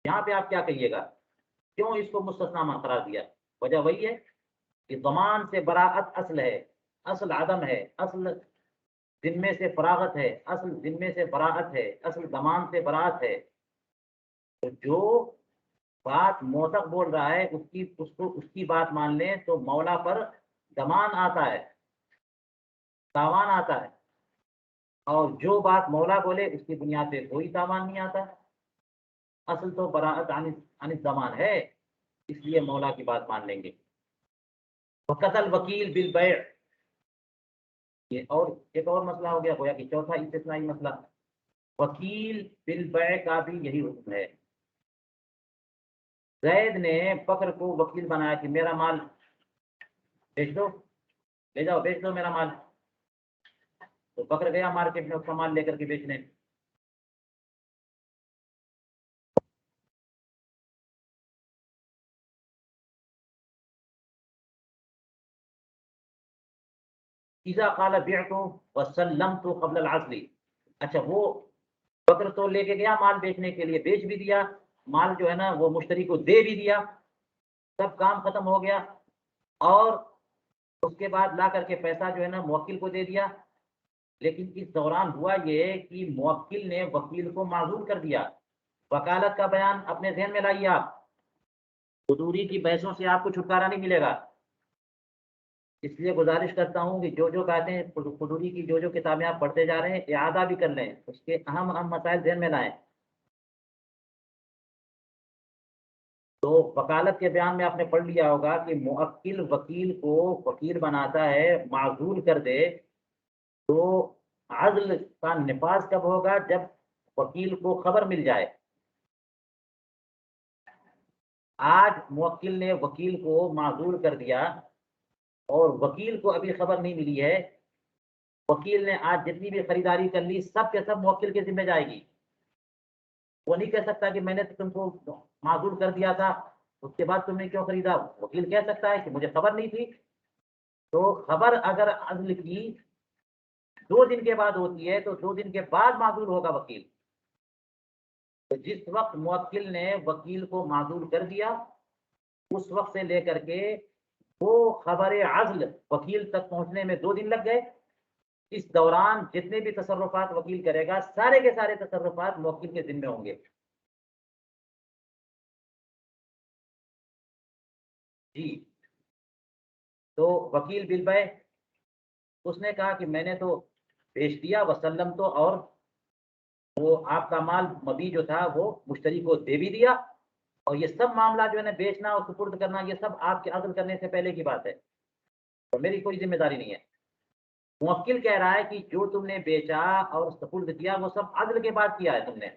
S1: یہاں پہ آپ کیا کہیے گا؟ کیوں اس کو مستثنا قرار دیا؟ وجہ وہی ہے کہ ضمان سے براءت اصل ہے، اصل عدم ہے، اصل ذمے سے فراغت ہے، اصل ذمے سے براءت ہے، اصل ضمان سے براءت ہے۔ تو جو بات موتق بول رہا ہے اس کی بات مان لیں تو مولا پر ضمان آتا ہے، تاوان آتا ہے، اور جو بات مولا بولے اس کی بنیاد پہ کوئی تاوان نہیں آتا۔ اصل تو براءت عن الضمان ہے، اس لیے مولا کی بات مان لیں گے۔ وقتل وکیل بالبیع، یہ اور ایک اور مسئلہ ہو گیا، گویا کہ چوتھا استثنائی مسئلہ۔ وکیل بالبیع کا بھی یہی حکم ہے۔ زید نے بکر کو وکیل بنایا کہ میرا مال بیچ دو، لے جاؤ بیچ دو میرا مال، تو بکر گیا مارکیٹ میں اس کا مال لے کر کے بیچنے۔ اذا قال بعت وسلمت قبل العصر، اچھا وہ بکر تو لے کے گیا مال بیچنے کے لیے، بیچ بھی دیا مال، جو ہے نا وہ مشتری کو دے بھی دیا، سب کام ختم ہو گیا، اور اس کے بعد لا کر کے پیسہ جو ہے نا موکل کو دے دیا۔ لیکن اس دوران ہوا یہ کہ موکل نے وکیل کو معذور کر دیا۔ وکالت کا بیان اپنے ذہن میں لائیے آپ، حضوری کی بحثوں سے آپ کو چھٹکارا نہیں ملے گا۔ اس لیے گزارش کرتا ہوں کہ جو کہتے ہیں حضوری کی جو کتابیں آپ پڑھتے جا رہے ہیں اعادہ بھی کر لیں، اس کے اہم مسائل ذہن میں لائیں۔ تو وکالت کے بیان میں آپ نے پڑھ لیا ہوگا کہ موکل وکیل کو وکیل بناتا ہے، معذور کر دے، تو عزل کا نفاذ کب ہوگا؟ جب وکیل کو خبر مل جائے۔ آج موکل نے وکیل کو معذور کر دیا اور وکیل کو ابھی خبر نہیں ملی ہے، وکیل نے آج جتنی بھی خریداری کر لی سب کے سب موکل کے ذمہ جائے گی۔ وہ نہیں کہہ سکتا کہ میں نے تم کو معذور کر دیا تھا، اس کے بعد تم نے کیوں خریدا؟ وکیل کہہ سکتا ہے کہ مجھے خبر نہیں تھی۔ تو خبر اگر عزل کی 2 دن کے بعد ہوتی ہے تو 2 دن کے بعد معذور ہوگا وکیل۔ تو جس وقت موکل نے وکیل کو معذور کر دیا اس وقت سے لے کر کے وہ خبر عزل وکیل تک پہنچنے میں 2 دن لگ گئے، اس دوران جتنے بھی تصرفات وکیل کرے گا سارے کے سارے تصرفات موکل کے ذمے ہوں گے. جی تو وکیل بالبے اس نے کہا کہ میں نے تو بیچ دیا وسلم تو، اور وہ آپ کا مال مبی جو تھا وہ مشتری کو دے بھی دیا، اور یہ سب معاملہ جو ہے نا بیچنا اور سپرد کرنا یہ سب آپ کے عزل کرنے سے پہلے کی بات ہے، تو میری کوئی ذمہ داری نہیں ہے. موکل کہہ رہا ہے کہ جو تم نے بیچا اور سپرد کیا وہ سب عدل کے بعد کیا ہے تم نے،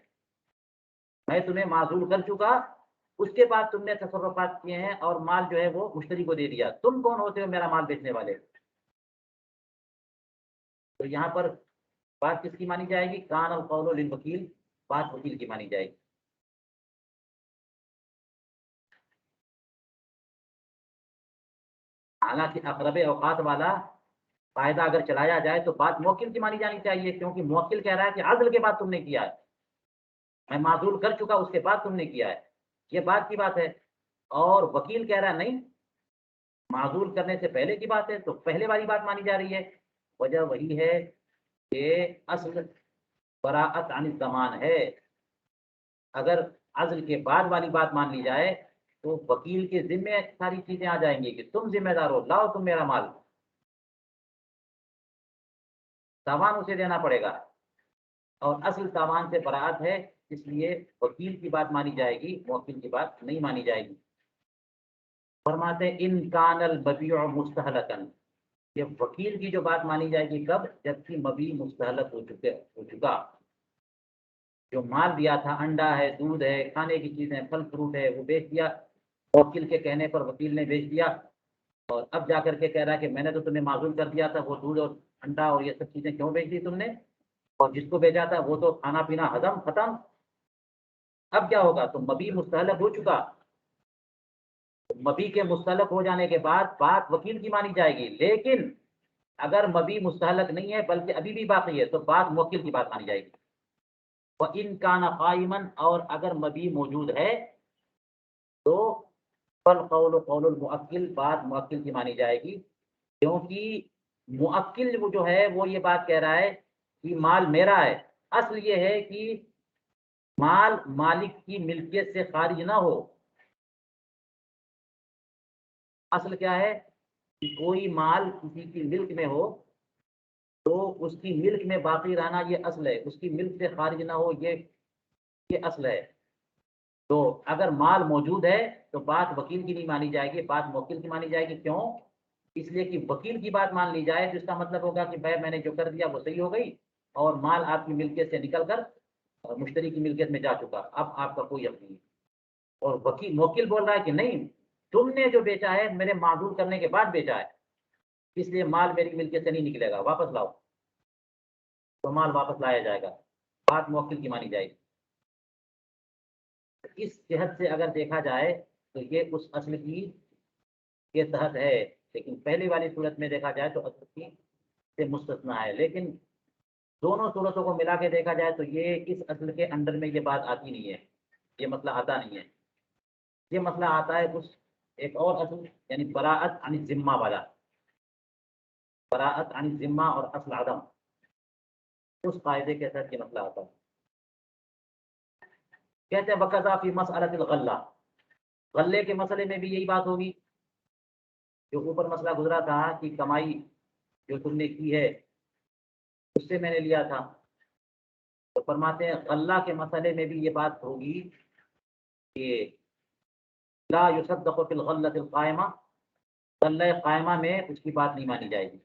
S1: میں تمہیں معذور کر چکا، اس کے بعد تم نے تصرفات کیے ہیں اور مال جو ہے وہ مشتری کو دے دیا، تم کون ہوتے ہو میرا مال بیچنے والے؟ تو یہاں پر بات کس کی مانی جائے گی؟ کان القول للوکیل، بات وکیل کی مانی جائے گی. حالانکہ اقرب اوقات والا قاعدہ اگر چلایا جائے تو بات موکل کی مانی جانی چاہیے، کیونکہ موکل کہہ رہا ہے کہ عدل کے بعد تم نے کیا ہے، میں معذور کر چکا اس کے بعد تم نے کیا ہے، یہ بات کی بات ہے. اور وکیل کہہ رہا ہے نہیں، معذور کرنے سے پہلے کی بات ہے، تو پہلے والی بات مانی جا رہی ہے. وجہ وہی ہے کہ اصل براءت عن الضمان ہے، اگر عزل کے بعد والی بات مان لی جائے تو وکیل کے ذمے ساری چیزیں آ جائیں گی کہ تم ذمہ دار ہو، لاؤ تم میرا مال، تاوان اسے دینا پڑے گا، اور اصل تاوان سے براءت ہے، اس لیے وکیل کی بات مانی جائے گی، موکل کی بات نہیں مانی جائے گی. فرماتے ہیں ان کان البیع مستحلقا، یہ وکیل کی جو بات مانی جائے گی کب؟ جبکہ مبی مستحلق ہو چکا، جو مال دیا تھا انڈا ہے، دودھ ہے، کھانے کی چیزیں، پھل فروٹ ہے، وہ بیچ دیا، وکیل کے کہنے پر وکیل نے بیچ دیا، اور اب جا کر کے کہہ رہا ہے کہ میں نے تو تمہیں معذور کر دیا تھا، وہ دودھ اور انڈا اور یہ سب چیزیں کیوں بیچ دی تم نے، اور جس کو بیچا تھا وہ تو کھانا پینا ہضم ختم. اب کیا ہوگا؟ تو مبی مستحلق ہو چکا، مبی کے مستحلق ہو جانے کے بعد بات وکیل کی مانی جائے گی، لیکن اگر مبی مستحلق نہیں ہے بلکہ ابھی بھی باقی ہے تو بات موکل کی بات مانی جائے گی. وَإِن كَانَ قَائِمًا، اور اگر مبی موجود ہے تو فالقول قول المؤکل، بات مؤکل کی مانی جائے گی، کیونکہ مؤکل وہ جو ہے وہ یہ بات کہہ رہا ہے کہ مال میرا ہے. اصل یہ ہے کہ مال مالک کی ملکیت سے خارج نہ ہو، اصل کیا ہے کہ کوئی مال کسی کی ملک میں ہو تو اس کی ملک میں باقی رہنا یہ اصل ہے، اس کی ملک سے خارج نہ ہو یہ اصل ہے. تو اگر مال موجود ہے تو بات وکیل کی نہیں مانی جائے گی، بات موکل کی مانی جائے گی. کیوں؟ اس لیے کہ وکیل کی بات مان لی جائے تو اس کا مطلب ہوگا کہ بھائی میں نے جو کر دیا وہ صحیح ہو گئی، اور مال آپ کی ملکیت سے نکل کر مشتری کی ملکیت میں جا چکا، اب آپ کا کوئی حق نہیں. اور وکیل موکل بول رہا ہے کہ نہیں، تم نے جو بیچا ہے میرے معذور کرنے کے بعد بیچا ہے، اس لیے مال میری ملکیت سے نہیں نکلے گا، واپس لاؤ، تو مال واپس لایا جائے گا، بات موکل کی مانی جائے گی. اس جہت سے اگر دیکھا جائے تو یہ اس اصل کی کے تحت ہے، لیکن پہلی والی صورت میں دیکھا جائے تو اصل کی سے مستثنا ہے. لیکن دونوں صورتوں کو ملا کے دیکھا جائے تو یہ اس اصل کے اندر میں یہ بات آتی نہیں ہے، یہ مسئلہ آتا نہیں ہے. یہ مسئلہ آتا ہے اس ایک اور اصل، یعنی براءت عن الذمہ والا، براءت عن الذمہ اور اصل عدم، اس قاعدے کے تحت یہ مسئلہ آتا ہے. کہتے ہیں وقضا فی مسألۃ الغلہ، غلے کے مسئلے میں بھی یہی بات ہوگی جو اوپر مسئلہ گزرا تھا کہ کمائی جو تم نے کی ہے اس سے میں نے لیا تھا. تو فرماتے ہیں غلہ کے مسئلے میں بھی یہ بات ہوگی کہ لا یصدق فی الغلۃ القائمہ، غلہ قائمہ میں اس کی بات نہیں مانی جائے گی.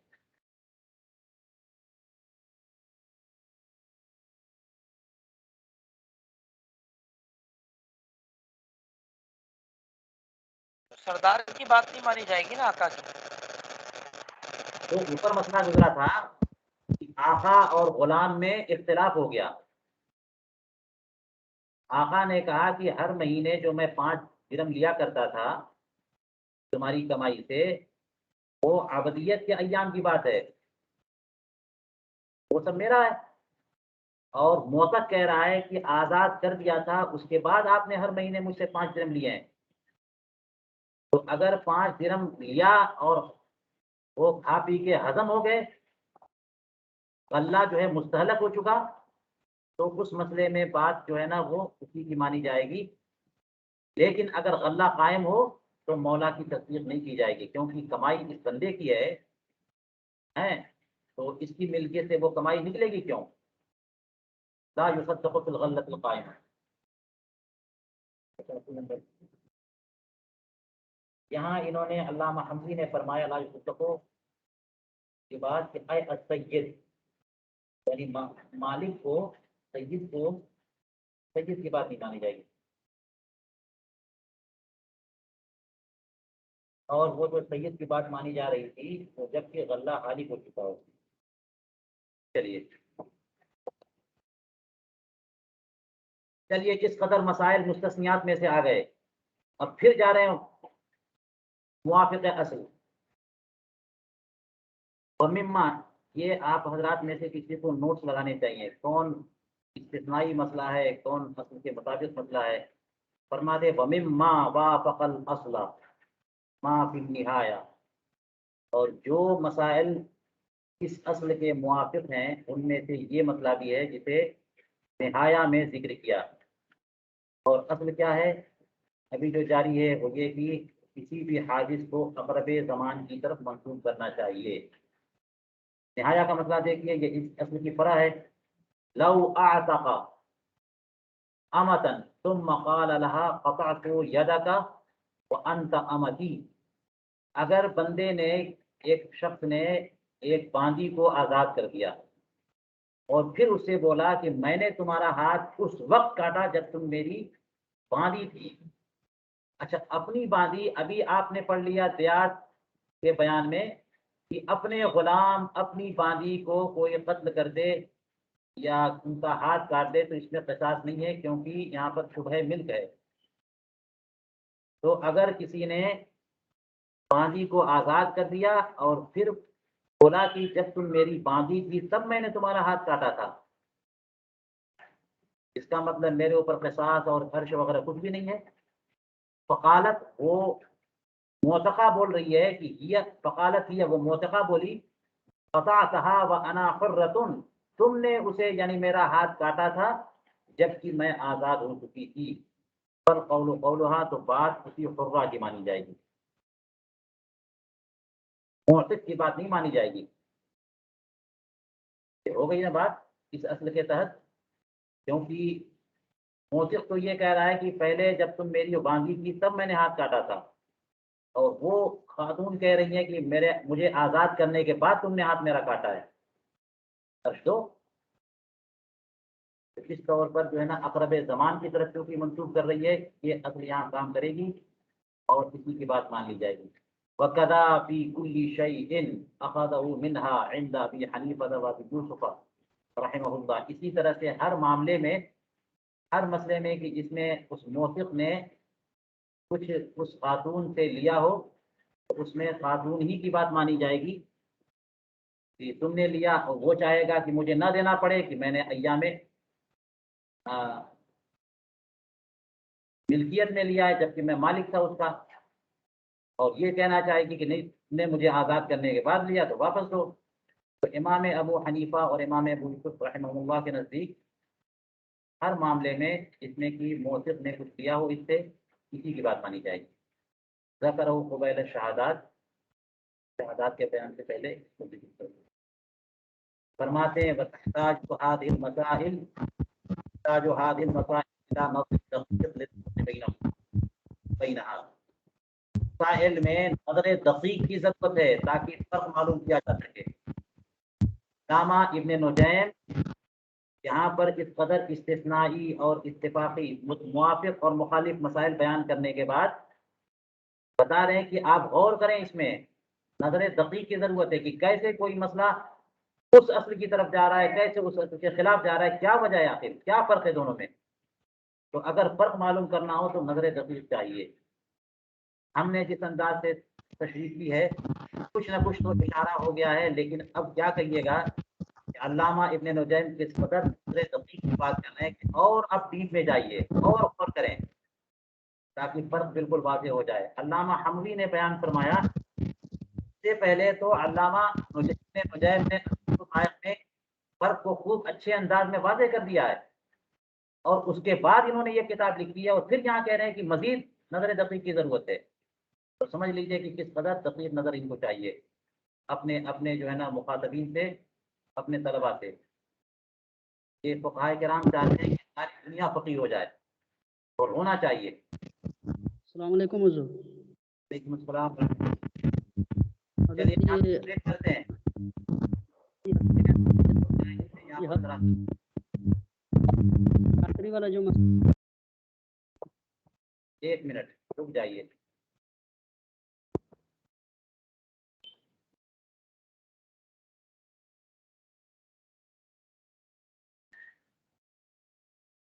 S2: سردار کی بات نہیں مانی جائے گی نا آقا کی.
S1: تو اوپر مسئلہ گزرا تھا کہ آقا اور غلام میں اختلاف ہو گیا. آقا نے کہا کہ ہر مہینے جو میں 5 درم لیا کرتا تھا تمہاری کمائی سے، وہ عبدیت کے ایام کی بات ہے، وہ سب میرا ہے. اور موثق کہہ رہا ہے کہ آزاد کر دیا تھا اس کے بعد آپ نے ہر مہینے مجھ سے 5 درم لیے ہیں. تو اگر 5 درم لیا اور وہ کھا پی کے ہضم ہو گئے غلہ جو ہے مستحلق ہو چکا تو اس مسئلے میں بات جو ہے نا وہ اسی کی مانی جائے گی، لیکن اگر غلہ قائم ہو تو مولا کی تصدیق نہیں کی جائے گی، کیونکہ کمائی اس بندے کی ہے ہیں، تو اس کی ملکیت سے وہ کمائی نکلے گی کیوں؟ لا يصدق في الغلة القائمة۔ یہاں انہوں نے علامہ حمزی نے فرمایا لا يصدق کے بعد کہ اے السید، یعنی مالک کو، سید کو، سید کی بات نہیں مانی جائے گی، اور وہ جو سید کی بات مانی جا رہی تھی وہ جبکہ غلہ خالی ہو چکا ہو۔ چلیے کس قدر مسائل مستثنیات میں سے آ گئے، اب پھر جا رہے ہیں موافق اصل۔ ومما، یہ آپ حضرات میں سے کسی کو نوٹس لگانے چاہیے، کون استثنائی مسئلہ ہے کون اصل کے مطابق مسئلہ ہے۔ فرماتے ومما وافق الاصل ما فی النہایہ، اور جو مسائل اس اصل کے موافق ہیں ان میں سے یہ مسئلہ بھی ہے جسے نہایہ میں ذکر کیا۔ اور اصل کیا ہے ابھی جو جاری ہے وہ یہ کہ کسی بھی حادث کو اقرب زمان کی طرف منسوب کرنا چاہیے۔ نہایہ کا مسئلہ دیکھیے، یہ اس اصل کی فرع ہے۔ لو اعتق امتا ثم قال لها قطعت يدك وانت امتی، اگر بندے نے، ایک شخص نے ایک باندی کو آزاد کر دیا اور پھر اس سے بولا کہ میں نے تمہارا ہاتھ اس وقت کاٹا جب تم میری باندی تھی۔ اچھا، اپنی باندی، ابھی آپ نے پڑھ لیا دیات کے بیان میں کہ اپنے غلام اپنی باندی کو کوئی قتل کر دے یا ان کا ہاتھ کاٹ دے تو اس میں قصاص نہیں ہے، کیونکہ یہاں پر شبہ ملک ہے۔ تو اگر کسی نے باندی کو آزاد کر دیا اور پھر بولا کہ جب تم میری باندی تھی تب میں نے تمہارا ہاتھ کاٹا تھا، اس کا مطلب میرے اوپر قصاص اور فرش وغیرہ کچھ بھی نہیں ہے۔ فقالت، وہ موثقہ بول رہی ہے کہ یہ فقالت، ہی وہ موثقہ بولی قطعتها وانا حرۃ، تم نے اسے یعنی میرا ہاتھ کاٹا تھا جبکہ میں آزاد ہو چکی تھی۔ پر قول قولها، تو بات اسی حرہ کی مانی جائے گی، موثق کی بات نہیں مانی جائے گی۔ ہو گئی نا بات اس اصل کے تحت، کیونکہ موثق تو یہ کہہ رہا ہے کہ پہلے جب تم میری باندھی تھی تب میں نے ہاتھ کاٹا تھا، اور وہ خاتون کہہ رہی ہیں کہ مجھے آزاد کرنے کے بعد تم نے ہاتھ میرا کاٹا ہے۔ ارشدو اس طور پر جو ہے نا اقرب زمان کی طرف کیونکہ منسوخ کر رہی ہے، یہ اصل یہاں کام کرے گی اور کسی کی بات مان لی جائے گی۔ وَقَدَا فِي كُلِّ شَيْءٍ أَخَذَهُ مِنْهَا عِنْدَ أَبِي حَنِيفَةَ وَأَبِي يُوسُفَ رحمہ اللہ، اسی طرح سے ہر معاملے میں، ہر مسئلے میں کہ جس میں اس موثق نے کچھ اس خاتون سے لیا ہو تو اس میں خاتون ہی کی بات مانی جائے گی کہ تم نے لیا، اور وہ چاہے گا کہ مجھے نہ دینا پڑے کہ میں نے ایام ملکیت میں لیا ہے جبکہ میں مالک تھا اس کا، اور یہ کہنا چاہے گی کہ نہیں تم نے مجھے آزاد کرنے کے بعد لیا تو واپس دو۔ تو امام ابو حنیفہ اور امام ابو یوسف رحمہ اللہ کے نزدیک ہر معاملے میں اس میں کہ موثق نے کچھ لیا ہو اس سے، کسی کی بات مانی جائے گی۔ ذکرہ قبیل شہادات، شہادات کے بیان سے پہلے فرماتے ہیں وَتَحْتَاجُ هَذِهِ الْمَسَائِلُ تَحْتَاجُ هَذِهِ الْمَسَائِلُ إِلَى نَظْرِ دَقِيقٍ لِلْفَرْقِ بَيْنَهَا، مسائل میں نظر دقیق کی ضرورت ہے تاکہ فرق معلوم کیا جا سکے۔ علامہ ابن نجیم یہاں پر اس قدر استثنائی اور اتفاقی موافق اور مخالف مسائل بیان کرنے کے بعد بتا رہے ہیں کہ آپ غور کریں، اس میں نظر دقیق کی ضرورت ہے کہ کیسے کوئی مسئلہ اس اصل کی طرف جا رہا ہے، کیسے اس اصل کے خلاف جا رہا ہے، کیا وجہ ہے، آخر کیا فرق ہے دونوں میں۔ تو اگر فرق معلوم کرنا ہو تو نظر دقیق چاہیے۔ ہم نے جس انداز سے تشریح کی ہے کچھ نہ کچھ تو اشارہ ہو گیا ہے، لیکن اب کیا کہیے گا کہ علامہ ابن نجیم کس قدر نظر دقیق کی بات کر رہے ہیں کہ اور اب ڈیپ میں جائیے اور غور کریں تاکہ فرق بالکل واضح ہو جائے۔ علامہ حموی نے بیان فرمایا، سے پہلے تو علامہ ابن نجیم نے میں فرق کو خوب اچھے انداز میں واضح کر دیا ہے، اور اس کے بعد انہوں نے یہ کتاب لکھی ہے، اور پھر یہاں کہہ رہے ہیں کہ مزید نظر دقیق کی ضرورت ہے۔ تو سمجھ لیجئے کہ کس قدر دقیق نظر ان کو چاہیے اپنے اپنے جو ہے نا مخاطبین سے، اپنے طلباء سے۔ یہ فقہائے کرام چاہتے ہیں کہ ساری دنیا فقیہ ہو جائے، اور ہونا چاہیے۔
S3: السلام علیکم حضور۔
S1: وعلیکم السلام۔
S3: حضرت
S1: چلیے
S3: یہ
S1: آپ بریک کرتے ہیں یہاں پر ذرا۔
S3: آخری والا جو مسئلہ
S1: ایک منٹ رک جائیے۔